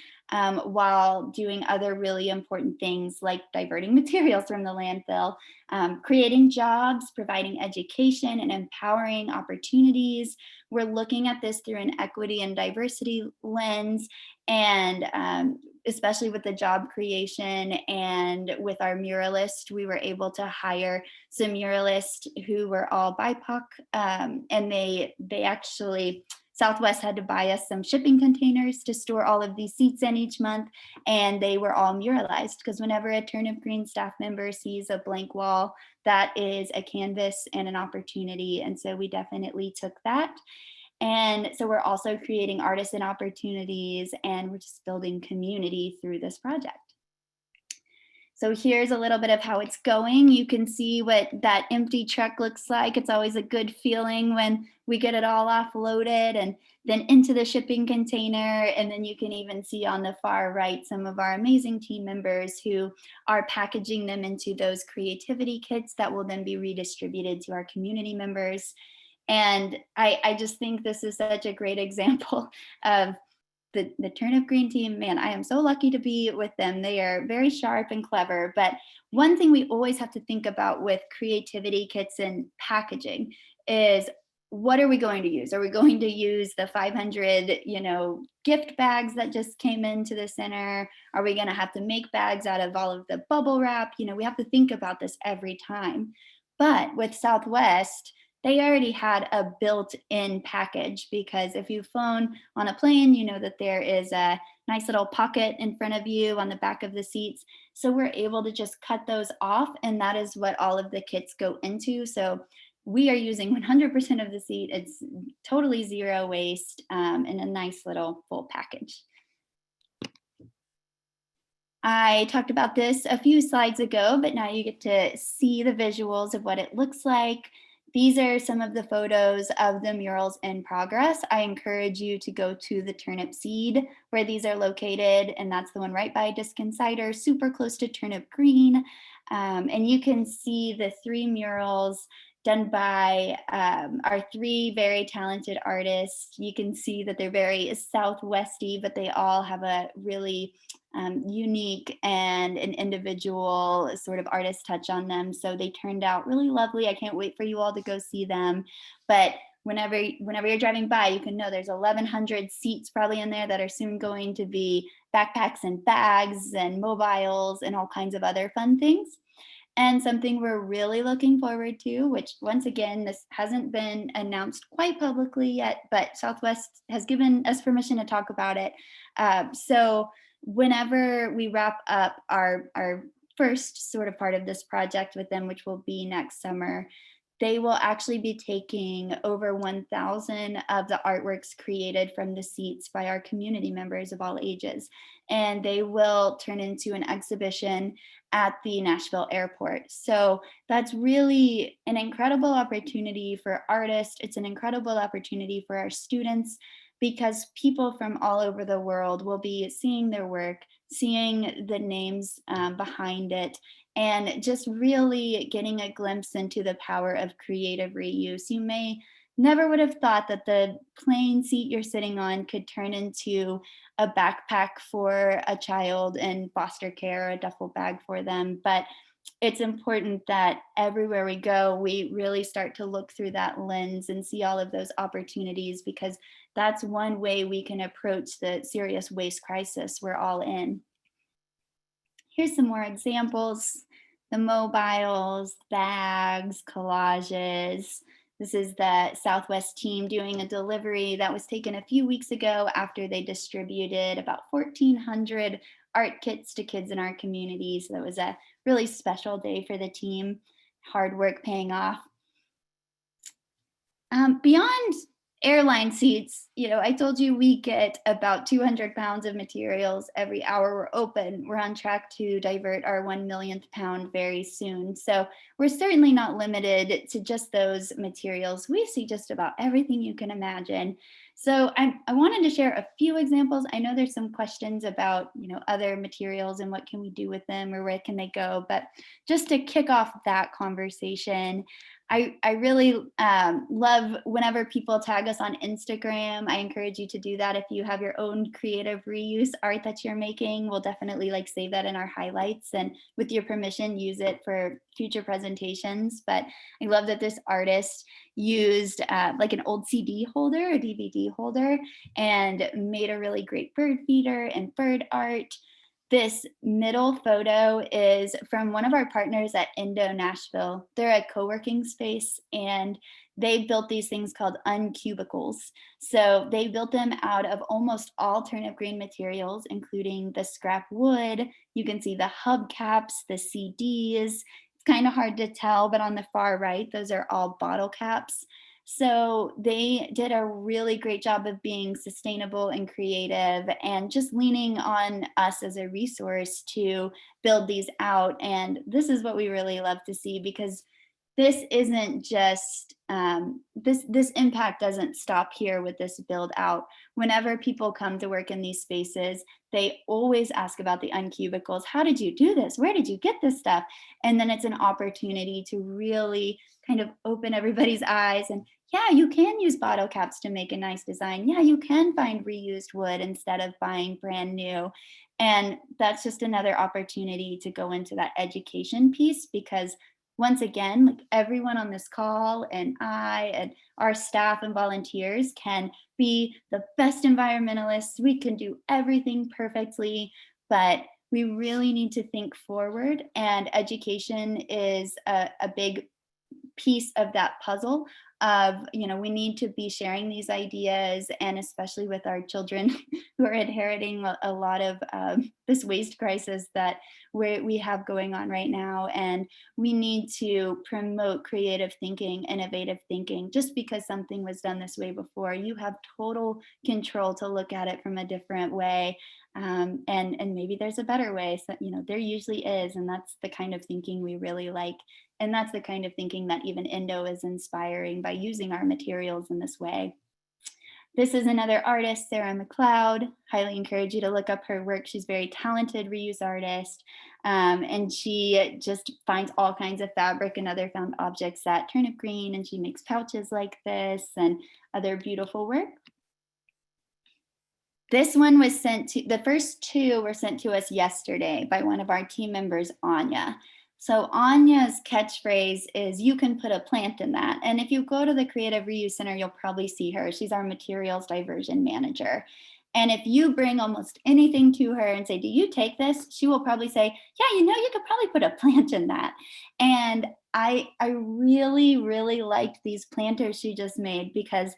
while doing other really important things like diverting materials from the landfill, creating jobs, providing education and empowering opportunities. We're looking at this through an equity and diversity lens, and especially with the job creation and with our muralists, we were able to hire some muralists who were all BIPOC, and they actually, Southwest had to buy us some shipping containers to store all of these seats in each month, and they were all muralized, because whenever a Turnip Green staff member sees a blank wall, that is a canvas and an opportunity. And so we definitely took that. And so we're also creating artisan opportunities, and we're just building community through this project. So here's a little bit of how it's going. You can see what that empty truck looks like. It's always a good feeling when we get it all offloaded and then into the shipping container. And then you can even see on the far right some of our amazing team members who are packaging them into those creativity kits that will then be redistributed to our community members. And I just think this is such a great example of the Turnip Green team. Man, I am so lucky to be with them. They are very sharp and clever. But one thing we always have to think about with creativity kits and packaging is, what are we going to use? Are we going to use the 500, gift bags that just came into the center? Are we going to have to make bags out of all of the bubble wrap? We have to think about this every time. But with Southwest, they already had a built-in package, because if you've flown on a plane, you know that there is a nice little pocket in front of you on the back of the seats. So we're able to just cut those off, and that is what all of the kits go into. So we are using 100% of the seat. It's totally zero waste, in a nice little full package. I talked about this a few slides ago, but now you get to see the visuals of what it looks like. These are some of the photos of the murals in progress. I encourage you to go to the Turnip Seat where these are located, and that's the one right by Diskin Cider, super close to Turnip Green. And you can see the 3 murals done by our 3 very talented artists. You can see that they're very Southwesty, but they all have a really unique and an individual sort of artist touch on them. So they turned out really lovely. I can't wait for you all to go see them. But whenever you're driving by, you can know there's 1,100 seats probably in there that are soon going to be backpacks and bags and mobiles and all kinds of other fun things. And something we're really looking forward to, which once again, this hasn't been announced quite publicly yet, but Southwest has given us permission to talk about it. So whenever we wrap up our first sort of part of this project with them, which will be next summer, they will actually be taking over 1,000 of the artworks created from the seats by our community members of all ages. And they will turn into an exhibition at the Nashville airport. So that's really an incredible opportunity for artists. It's an incredible opportunity for our students, because people from all over the world will be seeing their work, seeing the names behind it, and just really getting a glimpse into the power of creative reuse. You may never would have thought that the plain seat you're sitting on could turn into a backpack for a child in foster care, a duffel bag for them. But it's important that everywhere we go, we really start to look through that lens and see all of those opportunities, because that's one way we can approach the serious waste crisis we're all in. Here's some more examples: the mobiles, bags, collages. This is the Southwest team doing a delivery that was taken a few weeks ago after they distributed about 1,400 art kits to kids in our community. So that was a really special day for the team. Hard work paying off. Beyond airline seats, I told you we get about 200 pounds of materials every hour we're open. We're on track to divert our 1 millionth pound very soon. So we're certainly not limited to just those materials. We see just about everything you can imagine. So I wanted to share a few examples. I know there's some questions about, other materials and what can we do with them or where can they go. But just to kick off that conversation, I really love whenever people tag us on Instagram. I encourage you to do that. If you have your own creative reuse art that you're making, we'll definitely save that in our highlights, and with your permission, use it for future presentations. But I love that this artist used an old CD holder, a DVD holder, and made a really great bird feeder and bird art. This middle photo is from one of our partners at Indo Nashville. They're a co-working space, and they built these things called Uncubicles. So they built them out of almost all turnip green materials, including the scrap wood. You can see the hubcaps, the CDs. It's kind of hard to tell, but on the far right, those are all bottle caps. So they did a really great job of being sustainable and creative, and just leaning on us as a resource to build these out. And this is what we really love to see, because this isn't just, this impact doesn't stop here with this build out. Whenever people come to work in these spaces, they always ask about the Uncubicles. How did you do this? Where did you get this stuff? And then it's an opportunity to really kind of open everybody's eyes. And yeah, you can use bottle caps to make a nice design. Yeah, you can find reused wood instead of buying brand new. And that's just another opportunity to go into that education piece, because once again, like everyone on this call and I and our staff and volunteers can be the best environmentalists. We can do everything perfectly, but we really need to think forward, and education is a big piece of that puzzle of, we need to be sharing these ideas, and especially with our children who are inheriting a lot of this waste crisis that we have going on right now. And we need to promote creative thinking, innovative thinking. Just because something was done this way before, you have total control to look at it from a different way. And maybe there's a better way. So, there usually is. And that's the kind of thinking we really like. And that's the kind of thinking that even Indo is inspiring by using our materials in this way. This is another artist, Sarah McLeod. Highly encourage you to look up her work. She's a very talented reuse artist. And she just finds all kinds of fabric and other found objects at Turnip Green. And she makes pouches like this and other beautiful work. This one was the first two were sent to us yesterday by one of our team members, Anya. So Anya's catchphrase is, "You can put a plant in that." And if you go to the Creative Reuse Center, you'll probably see her. She's our materials diversion manager. And if you bring almost anything to her and say, "Do you take this?" she will probably say, "Yeah, you could probably put a plant in that." And I really, really liked these planters she just made, because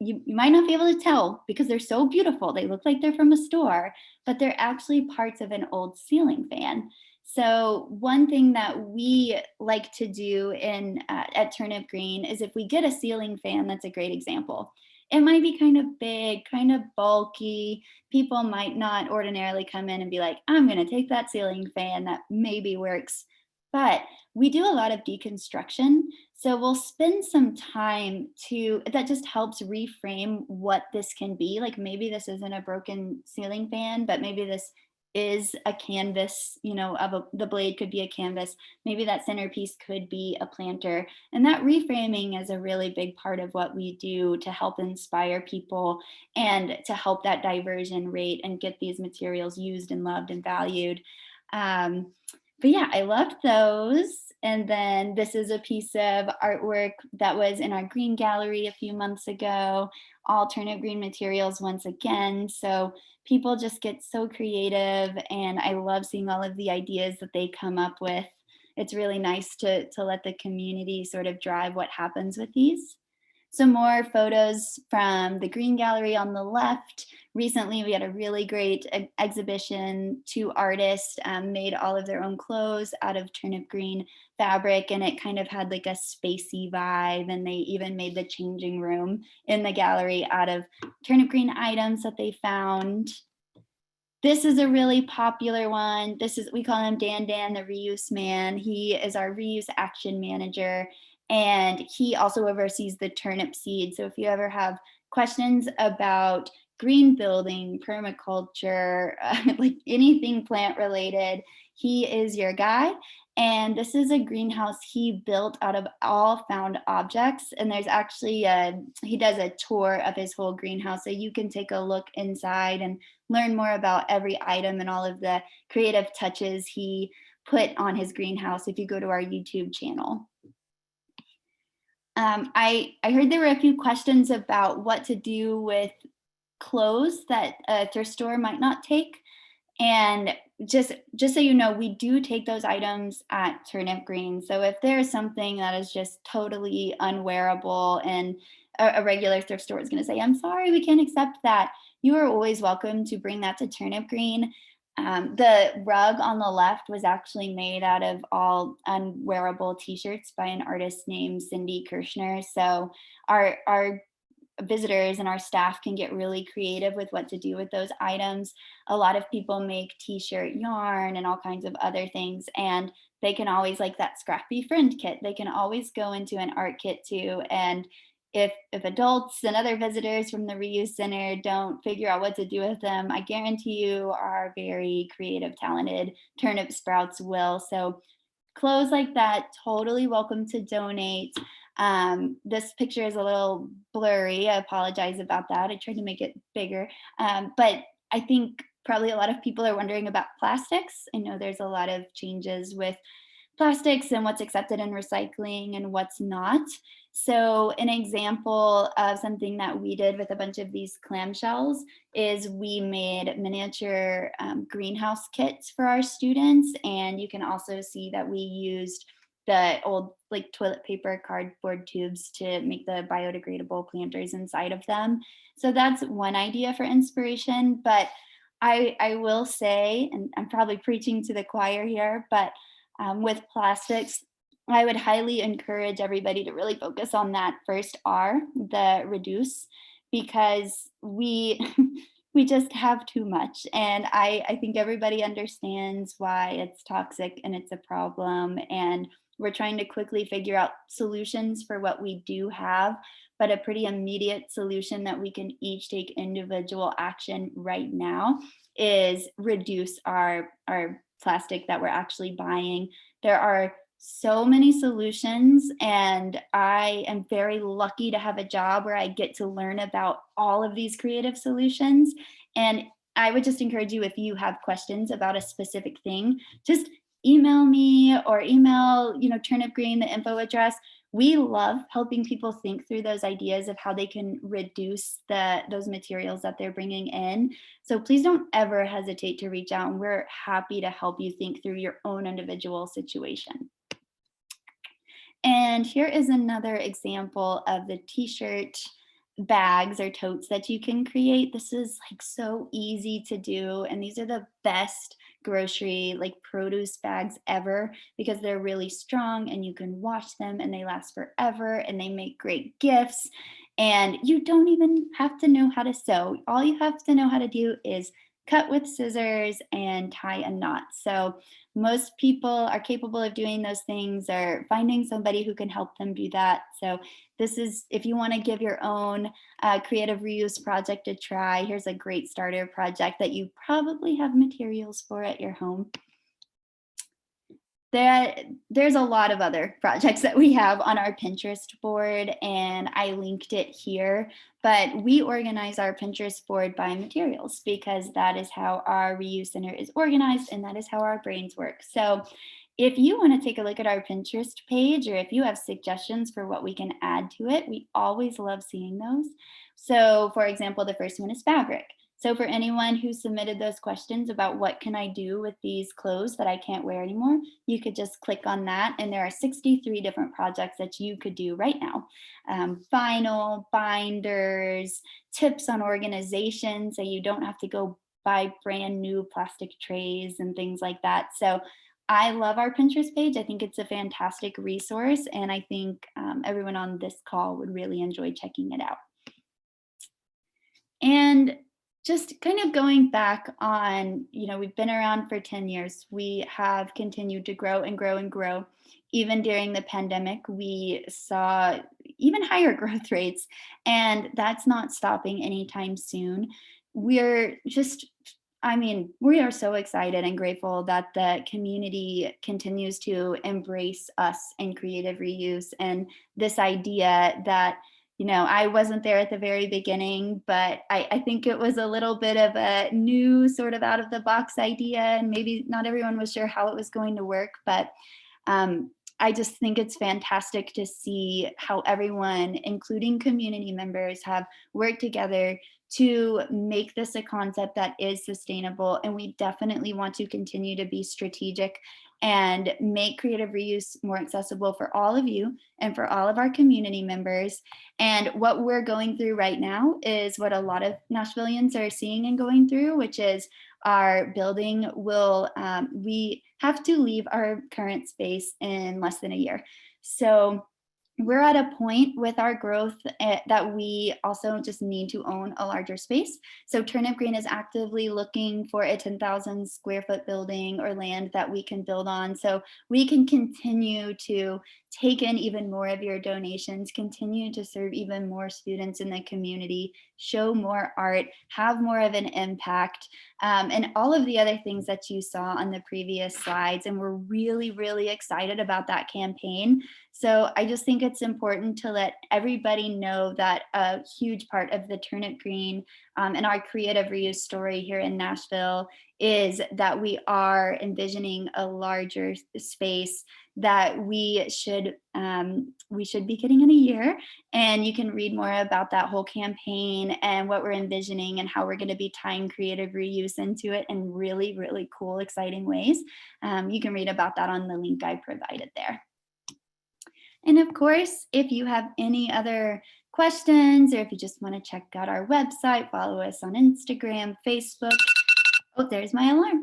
you might not be able to tell because they're so beautiful. They look like they're from a store, but they're actually parts of an old ceiling fan. So one thing that we like to do at Turnip Green is, if we get a ceiling fan, that's a great example. It might be kind of big, kind of bulky. People might not ordinarily come in and be like, "I'm going to take that ceiling fan that maybe works." But we do a lot of deconstruction. So we'll spend some time that just helps reframe what this can be. Like, maybe this isn't a broken ceiling fan, but maybe this is a canvas, the blade could be a canvas. Maybe that centerpiece could be a planter. And that reframing is a really big part of what we do to help inspire people and to help that diversion rate and get these materials used and loved and valued. But yeah, I loved those. And then this is a piece of artwork that was in our green gallery a few months ago, all Turnip Green materials once again. So people just get so creative, and I love seeing all of the ideas that they come up with. It's really nice to let the community sort of drive what happens with these. Some more photos from the Green Gallery on the left. Recently, we had a really great exhibition. Two artists made all of their own clothes out of turnip green fabric, and it kind of had like a spacey vibe. And they even made the changing room in the gallery out of turnip green items that they found. This is a really popular one. We call him Dan, the reuse man. He is our reuse action manager, and he also oversees the Turnip Seat. So if you ever have questions about green building, permaculture, like anything plant related, he is your guy. And this is a greenhouse he built out of all found objects. And there's actually he does a tour of his whole greenhouse, so you can take a look inside and learn more about every item and all of the creative touches he put on his greenhouse if you go to our YouTube channel. I heard there were a few questions about what to do with clothes that a thrift store might not take. And just so you know, we do take those items at Turnip Green. So if there's something that is just totally unwearable and a regular thrift store is going to say, "I'm sorry, we can't accept that," you are always welcome to bring that to Turnip Green. The rug on the left was actually made out of all unwearable t-shirts by an artist named Cindy Kirshner. So our visitors and our staff can get really creative with what to do with those items. A lot of people make t-shirt yarn and all kinds of other things, and they can always, like that scrappy friend kit, they can always go into an art kit too. And if adults and other visitors from the reuse center don't figure out what to do with them, I guarantee you our very creative, talented turnip sprouts will. So clothes like that, totally welcome to donate. This picture is a little blurry. I apologize about that. I tried to make it bigger. But I think probably a lot of people are wondering about plastics. I know there's a lot of changes with plastics and what's accepted in recycling and what's not. So an example of something that we did with a bunch of these clamshells is we made miniature greenhouse kits for our students. And you can also see that we used the old like toilet paper cardboard tubes to make the biodegradable planters inside of them. So that's one idea for inspiration. But I will say, and I'm probably preaching to the choir here, but with plastics, I would highly encourage everybody to really focus on that first R, the reduce, because we we just have too much. And I think everybody understands why it's toxic and it's a problem. And we're trying to quickly figure out solutions for what we do have, but a pretty immediate solution that we can each take individual action right now is reduce our plastic that we're actually buying. There are so many solutions, and I am very lucky to have a job where I get to learn about all of these creative solutions. And I would just encourage you, if you have questions about a specific thing, just email me or email, Turnip Green, the info address. We love helping people think through those ideas of how they can reduce those materials that they're bringing in. So please don't ever hesitate to reach out, and we're happy to help you think through your own individual situation. And here is another example of the t-shirt bags or totes that you can create. This is like so easy to do. And these are the best grocery like produce bags ever because they're really strong and you can wash them and they last forever and they make great gifts. And you don't even have to know how to sew. All you have to know how to do is cut with scissors and tie a knot. So most people are capable of doing those things or finding somebody who can help them do that. So this is, if you want to give your own creative reuse project a try, here's a great starter project that you probably have materials for at your home. There's a lot of other projects that we have on our Pinterest board, and I linked it here, but we organize our Pinterest board by materials because that is how our reuse center is organized and that is how our brains work. So if you want to take a look at our Pinterest page, or if you have suggestions for what we can add to it, we always love seeing those. So for example, the first one is fabric. So for anyone who submitted those questions about what can I do with these clothes that I can't wear anymore, you could just click on that. And there are 63 different projects that you could do right now. Vinyl, binders, tips on organization, so you don't have to go buy brand new plastic trays and things like that. So I love our Pinterest page. I think it's a fantastic resource. And I think everyone on this call would really enjoy checking it out. And just kind of going back on, we've been around for 10 years. We have continued to grow and grow and grow. Even during the pandemic, we saw even higher growth rates, and that's not stopping anytime soon. We are so excited and grateful that the community continues to embrace us in creative reuse and this idea that I wasn't there at the very beginning, but I think it was a little bit of a new sort of out of the box idea, and maybe not everyone was sure how it was going to work, but I just think it's fantastic to see how everyone, including community members, have worked together to make this a concept that is sustainable. And we definitely want to continue to be strategic and make creative reuse more accessible for all of you and for all of our community members. And what we're going through right now is what a lot of Nashvillians are seeing and going through, which is our building we have to leave our current space in less than a year. So we're at a point with our growth that we also just need to own a larger space. So Turnip Green is actively looking for a 10,000 square foot building or land that we can build on, so we can continue to take in even more of your donations, continue to serve even more students in the community, show more art, have more of an impact, and all of the other things that you saw on the previous slides. And we're really, really excited about that campaign. So I just think it's important to let everybody know that a huge part of the Turnip Green And our creative reuse story here in Nashville is that we are envisioning a larger space that we should be getting in a year. And you can read more about that whole campaign and what we're envisioning and how we're going to be tying creative reuse into it in really, really cool, exciting ways. You can read about that on the link I provided there. And of course, if you have any other questions, or if you just want to check out our website, follow us on Instagram, Facebook. Oh, there's my alarm.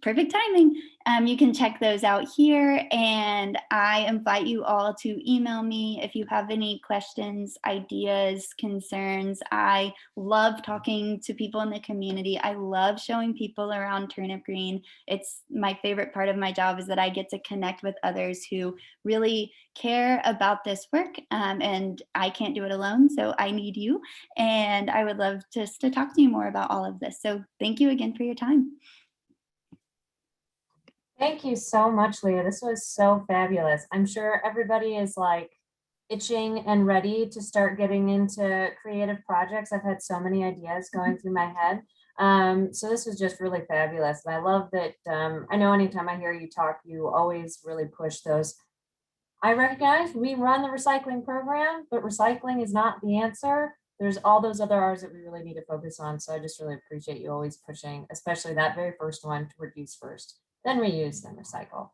Perfect timing. You can check those out here, and I invite you all to email me if you have any questions, ideas, concerns. I love talking to people in the community. I love showing people around Turnip Green. It's my favorite part of my job is that I get to connect with others who really care about this work, and I can't do it alone, so I need you, and I would love just to talk to you more about all of this. So thank you again for your time. Thank you so much, Leah. This was so fabulous. I'm sure everybody is like itching and ready to start getting into creative projects. I've had so many ideas going through my head. So this was just really fabulous. And I love that. I know anytime I hear you talk, you always really push those. I recognize we run the recycling program, but recycling is not the answer. There's all those other R's that we really need to focus on. So I just really appreciate you always pushing, especially that very first one, to reduce first, then reuse, then recycle.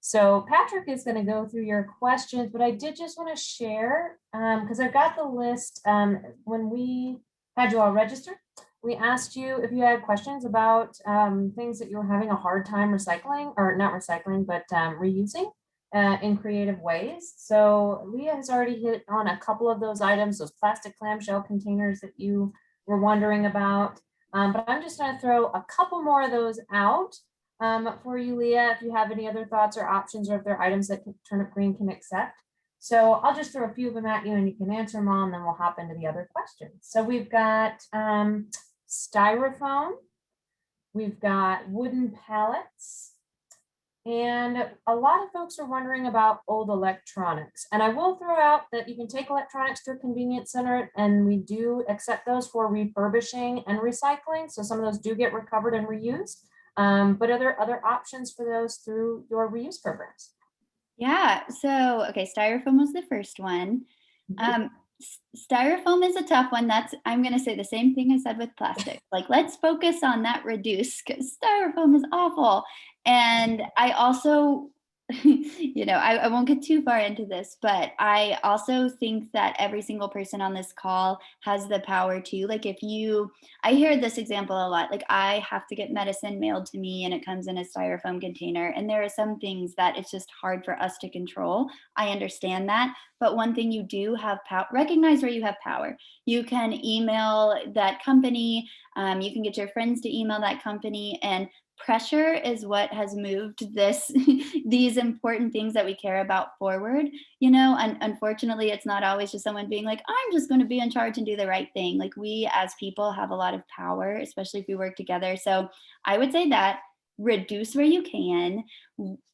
So Patrick is going to go through your questions, but I did just want to share, because I've got the list. When we had you all register, we asked you if you had questions about things that you were having a hard time recycling, or not recycling, but reusing in creative ways. So Leah has already hit on a couple of those items, those plastic clamshell containers that you were wondering about. But I'm just going to throw a couple more of those out for you, Leah, if you have any other thoughts or options, or if there are items that Turnip Green can accept. So I'll just throw a few of them at you and you can answer them all, and then we'll hop into the other questions. So we've got styrofoam, we've got wooden pallets, and a lot of folks are wondering about old electronics. And I will throw out that you can take electronics to a convenience center, and we do accept those for refurbishing and recycling. So some of those do get recovered and reused. But are there other options for those through your reuse programs? Yeah, so, okay, styrofoam was the first one. Styrofoam is a tough one. I'm going to say the same thing I said with plastic. Like, let's focus on that reduce, because styrofoam is awful. And I also, I won't get too far into this, but I also think that every single person on this call has the power to, like, I hear this example a lot, like I have to get medicine mailed to me and it comes in a styrofoam container. And there are some things that it's just hard for us to control. I understand that. But one thing you do have power, recognize where you have power. You can email that company. You can get your friends to email that company, and pressure is what has moved these important things that we care about forward, and unfortunately it's not always just someone being like, I'm just going to be in charge and do the right thing. Like, we as people have a lot of power, especially if we work together. So I would say that reduce where you can.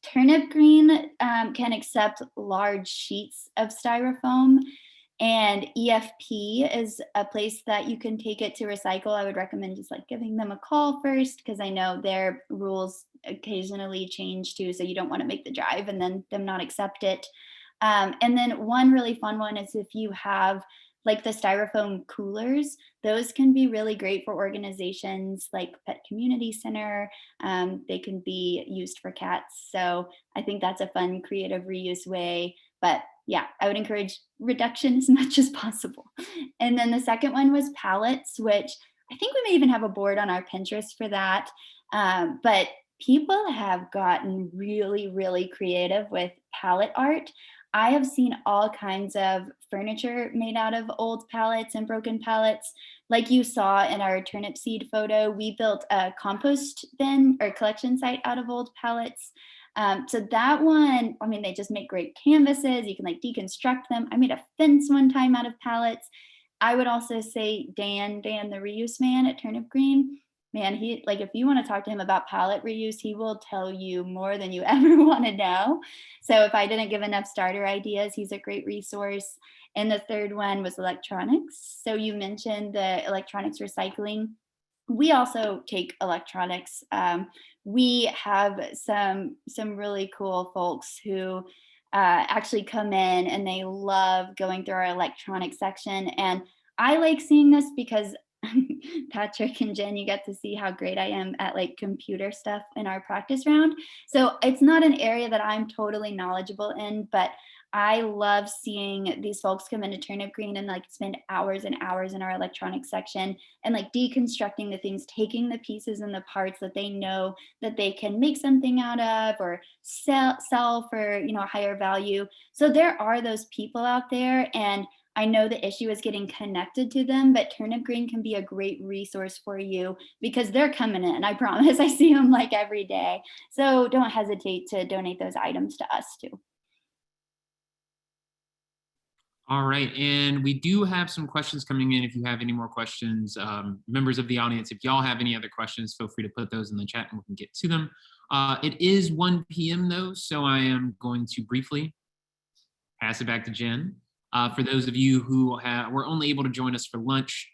Turnip Green can accept large sheets of styrofoam, and EFP is a place that you can take it to recycle. I would recommend just like giving them a call first, because I know their rules occasionally change too. So you don't want to make the drive and then them not accept it. And then one really fun one is if you have like the styrofoam coolers, those can be really great for organizations like Pet Community Center. They can be used for cats. So I think that's a fun, creative reuse way. But yeah, I would encourage reduction as much as possible. And then the second one was pallets, which I think we may even have a board on our Pinterest for that. But people have gotten really, really creative with pallet art. I have seen all kinds of furniture made out of old pallets and broken pallets. Like you saw in our turnip seed photo, we built a compost bin or collection site out of old pallets. So that one, I mean, they just make great canvases. You can like deconstruct them. I made a fence one time out of pallets. I would also say Dan, the reuse man at Turnip Green, man, he, like, if you want to talk to him about pallet reuse, he will tell you more than you ever want to know. So if I didn't give enough starter ideas, he's a great resource. And the third one was electronics. So you mentioned the electronics recycling. We also take electronics. We have some really cool folks who actually come in and they love going through our electronics section. And I like seeing this because Patrick and Jen, you get to see how great I am at like computer stuff in our practice round. So it's not an area that I'm totally knowledgeable in, but I love seeing these folks come into Turnip Green and like spend hours and hours in our electronics section and like deconstructing the things, taking the pieces and the parts that they know that they can make something out of or sell for, you know, a higher value. So there are those people out there, and I know the issue is getting connected to them, but Turnip Green can be a great resource for you because they're coming in. I promise. I see them like every day. So don't hesitate to donate those items to us too. All right, and we do have some questions coming in. If you have any more questions, members of the audience, if y'all have any other questions, feel free to put those in the chat and we can get to them. It is 1 p.m. though, so I am going to briefly pass it back to Jen. For those of you who were only able to join us for lunch,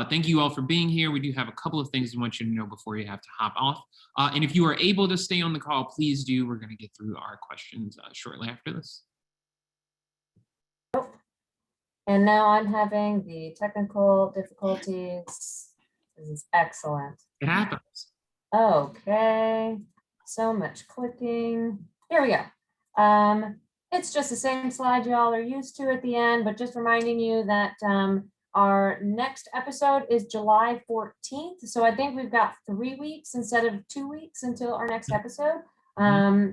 thank you all for being here. We do have a couple of things we want you to know before you have to hop off. And if you are able to stay on the call, please do. We're going to get through our questions shortly after this. And now I'm having the technical difficulties. This is excellent. It happens. Okay, so much clicking. Here we go. It's just the same slide y'all are used to at the end, but just reminding you that our next episode is July 14th. So I think we've got 3 weeks instead of 2 weeks until our next episode.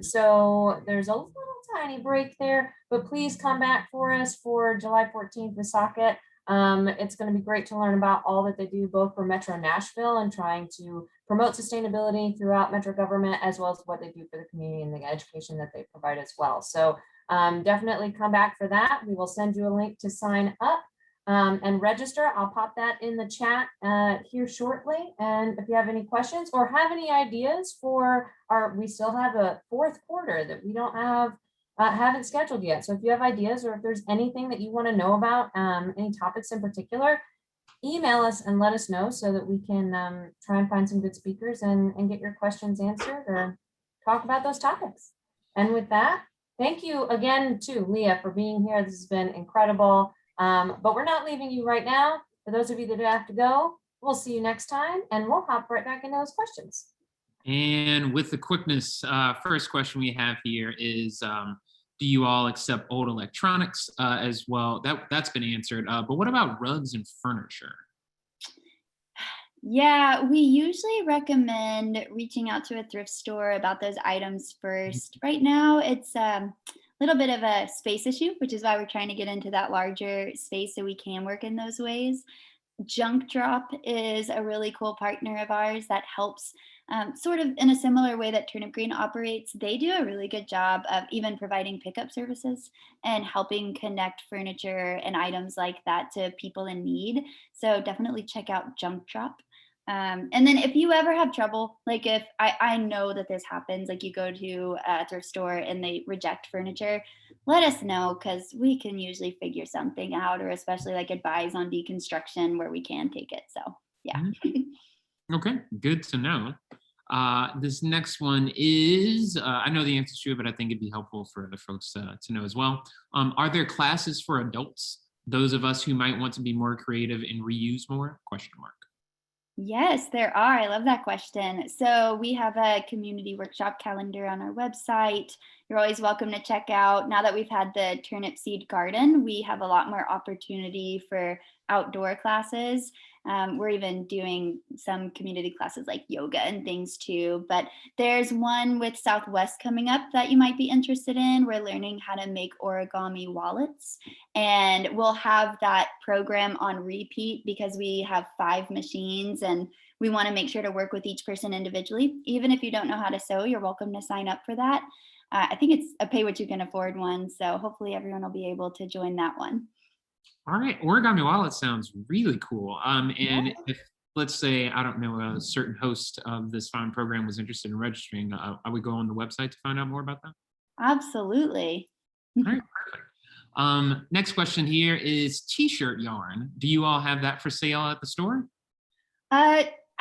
So there's a little tiny break there, but please come back for us for July 14th with Socket. It's going to be great to learn about all that they do both for Metro Nashville and trying to promote sustainability throughout Metro government, as well as what they do for the community and the education that they provide as well. So definitely come back for that. We will send you a link to sign up and register. I'll pop that in the chat here shortly. And if you have any questions or have any ideas for we still have a 4th quarter that we don't have, haven't scheduled yet. So if you have ideas or if there's anything that you want to know about, any topics in particular, email us and let us know so that we can try and find some good speakers and get your questions answered or talk about those topics. And with that, thank you again to Leah for being here. This has been incredible. But we're not leaving you right now. For those of you that have to go, we'll see you next time and we'll hop right back into those questions. And with the quickness, first question we have here is, do you all accept old electronics as well? That's been answered. But what about rugs and furniture? Yeah, we usually recommend reaching out to a thrift store about those items first. Right now, it's a little bit of a space issue, which is why we're trying to get into that larger space so we can work in those ways. Junk Drop is a really cool partner of ours that helps sort of in a similar way that Turnip Green operates. They do a really good job of even providing pickup services and helping connect furniture and items like that to people in need. So definitely check out Junk Drop. And then if you ever have trouble, like if I know that this happens, like you go to a thrift store and they reject furniture, let us know because we can usually figure something out, or especially like advise on deconstruction where we can take it. So yeah. Okay, good to know. This next one is, I know the answer to it, but I think it'd be helpful for other folks to know as well. Are there classes for adults, those of us who might want to be more creative and reuse more? Question mark. Yes, there are. I love that question. So we have a community workshop calendar on our website. You're always welcome to check out. Now that we've had the Turnip Seed Garden, we have a lot more opportunity for outdoor classes. We're even doing some community classes like yoga and things too. But there's one with Southwest coming up that you might be interested in. We're learning how to make origami wallets. And we'll have that program on repeat because we have 5 machines and we want to make sure to work with each person individually. Even if you don't know how to sew, you're welcome to sign up for that. I think it's a pay what you can afford one. So hopefully everyone will be able to join that one. All right, Origami Wallet sounds really cool. And if, let's say, I don't know, a certain host of this fine program was interested in registering, I would go on the website to find out more about that? Absolutely. All right, perfect. Next question here is t-shirt yarn. Do you all have that for sale at the store?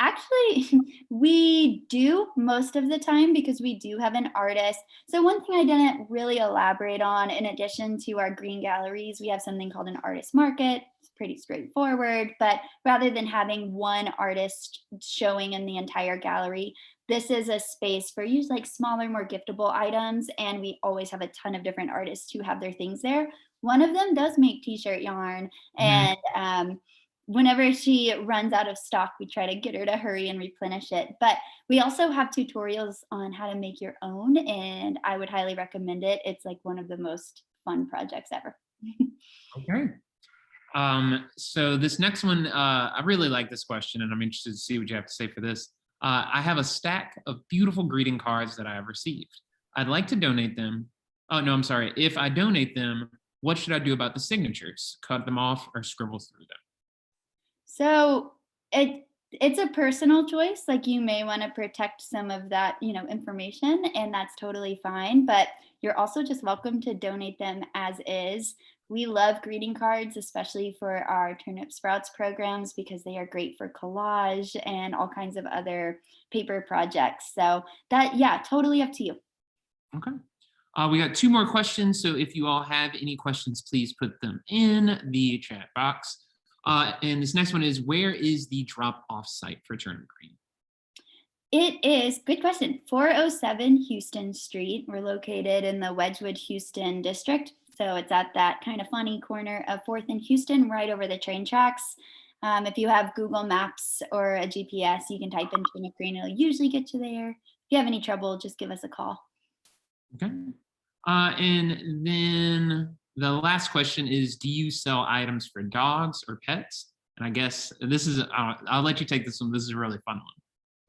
Actually, we do most of the time because we do have an artist. So one thing I didn't really elaborate on, in addition to our green galleries, we have something called an artist market. It's pretty straightforward, but rather than having one artist showing in the entire gallery, this is a space for use like smaller, more giftable items. And we always have a ton of different artists who have their things there. One of them does make t-shirt yarn, Mhm. and whenever she runs out of stock, we try to get her to hurry and replenish it. But we also have tutorials on how to make your own, and I would highly recommend it. It's like one of the most fun projects ever. Okay. So this next one, I really like this question, and I'm interested to see what you have to say for this. I have a stack of beautiful greeting cards that I have received. I'd like to donate them. Oh, no, I'm sorry. If I donate them, what should I do about the signatures? Cut them off or scribble through them? So it's a personal choice. Like you may want to protect some of that, information, and that's totally fine. But you're also just welcome to donate them as is. We love greeting cards, especially for our turnip sprouts programs, because they are great for collage and all kinds of other paper projects. So that, yeah, totally up to you. Okay. We got two more questions. So if you all have any questions, please put them in the chat box. And this next one is, where is the drop-off site for Turnip Green? It is, good question, 407 Houston Street. We're located in the Wedgwood, Houston district. So it's at that kind of funny corner of 4th and Houston, right over the train tracks. If you have Google Maps or a GPS, you can type in Turnip Green. It'll usually get you there. If you have any trouble, just give us a call. Okay. And then the last question is, do you sell items for dogs or pets? And I guess this is, I'll let you take this one. This is a really fun one.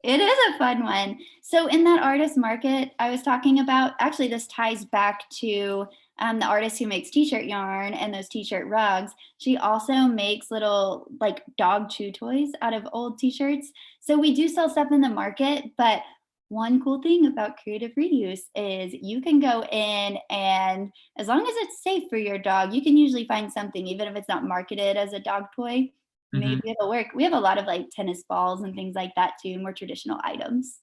It is a fun one. So in that artist market I was talking about, actually this ties back to the artist who makes t-shirt yarn and those t-shirt rugs. She also makes little like dog chew toys out of old t-shirts. So we do sell stuff in the market, but one cool thing about creative reuse is you can go in, and as long as it's safe for your dog, you can usually find something, even if it's not marketed as a dog toy. Mhm. Maybe it'll work. We have a lot of like tennis balls and things like that too, more traditional items.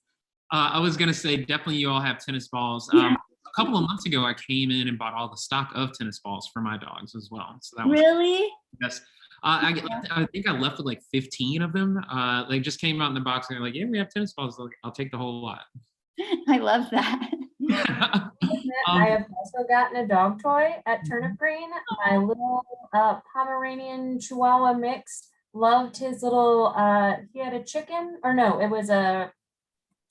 I was going to say, definitely you all have tennis balls. Yeah. A couple of months ago, I came in and bought all the stock of tennis balls for my dogs as well. So that was, Really? yes. I think I left with like 15 of them. They just came out in the box and they're like, yeah, we have tennis balls. Like, I'll take the whole lot. I love that. I have also gotten a dog toy at Turnip Green. My little Pomeranian Chihuahua mix loved his little, he had a chicken, or no, it was a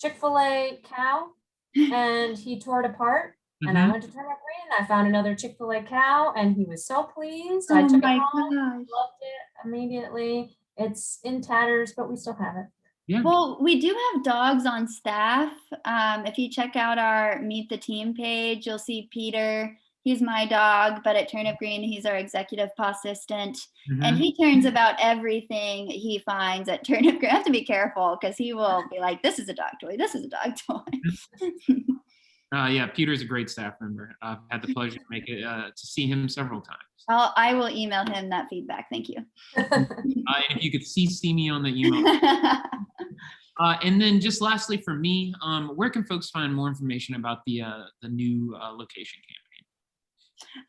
Chick-fil-A cow, and he tore it apart. And I Mhm. went to Turnip Green, I found another Chick-fil-A cow, and he was so pleased. I Oh took it my home, gosh. loved it immediately. It's in tatters, but we still have it. Yeah. Well, we do have dogs on staff. If you check out our Meet the Team page, you'll see Peter. He's my dog, but at Turnip Green, he's our executive paw assistant. And Mhm. he turns about everything he finds at Turnip Green. I have to be careful because he will be like, this is a dog toy. This is a dog toy. Yeah, Peter's a great staff member. I've had the pleasure to make it to see him several times. I will email him that feedback. Thank you. And if you could CC me on the email. And then just lastly for me, where can folks find more information about the new location campaign?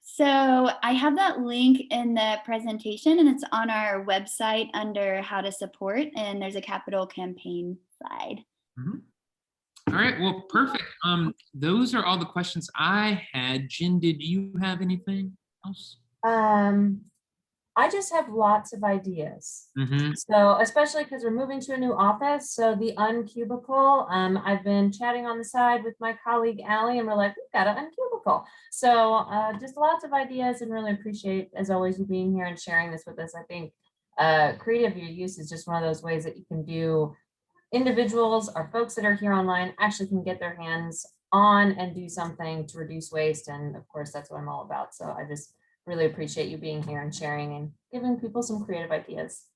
So I have that link in the presentation, and it's on our website under how to support, and there's a capital campaign slide. Mhm. All right, well, perfect. Those are all the questions I had. Jen, did you have anything else? I just have lots of ideas. Mm-hmm. So especially because we're moving to a new office. So the Uncubicle, I've been chatting on the side with my colleague Allie, and we're like, we've got an Uncubicle. So just lots of ideas, and really appreciate, as always, you being here and sharing this with us. I think creative reuse is just one of those ways that you can do. Individuals or folks that are here online actually can get their hands on and do something to reduce waste. And of course, that's what I'm all about. So I just really appreciate you being here and sharing and giving people some creative ideas.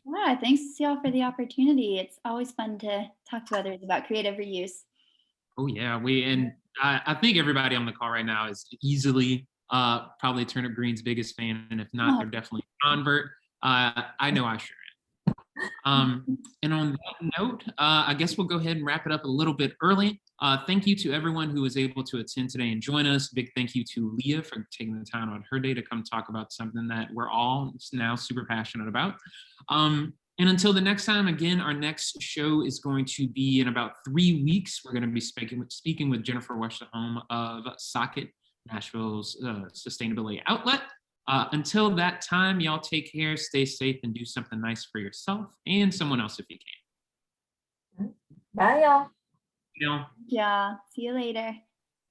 Yeah, thanks y'all for the opportunity. It's always fun to talk to others about creative reuse. Oh yeah, and I think everybody on the call right now is easily probably Turnip Green's biggest fan, and if not, they're definitely a convert. I know I sure am. And on that note, I guess we'll go ahead and wrap it up a little bit early. Thank you to everyone who was able to attend today and join us. Big thank you to Leah for taking the time on her day to come talk about something that we're all now super passionate about. And until the next time, again, our next show is going to be in about 3 weeks. We're going to be speaking with Jennifer Westerholm of Socket, Nashville's sustainability outlet. Until that time, y'all take care, stay safe, and do something nice for yourself and someone else if you can. Bye, y'all. You know? Yeah, see you later.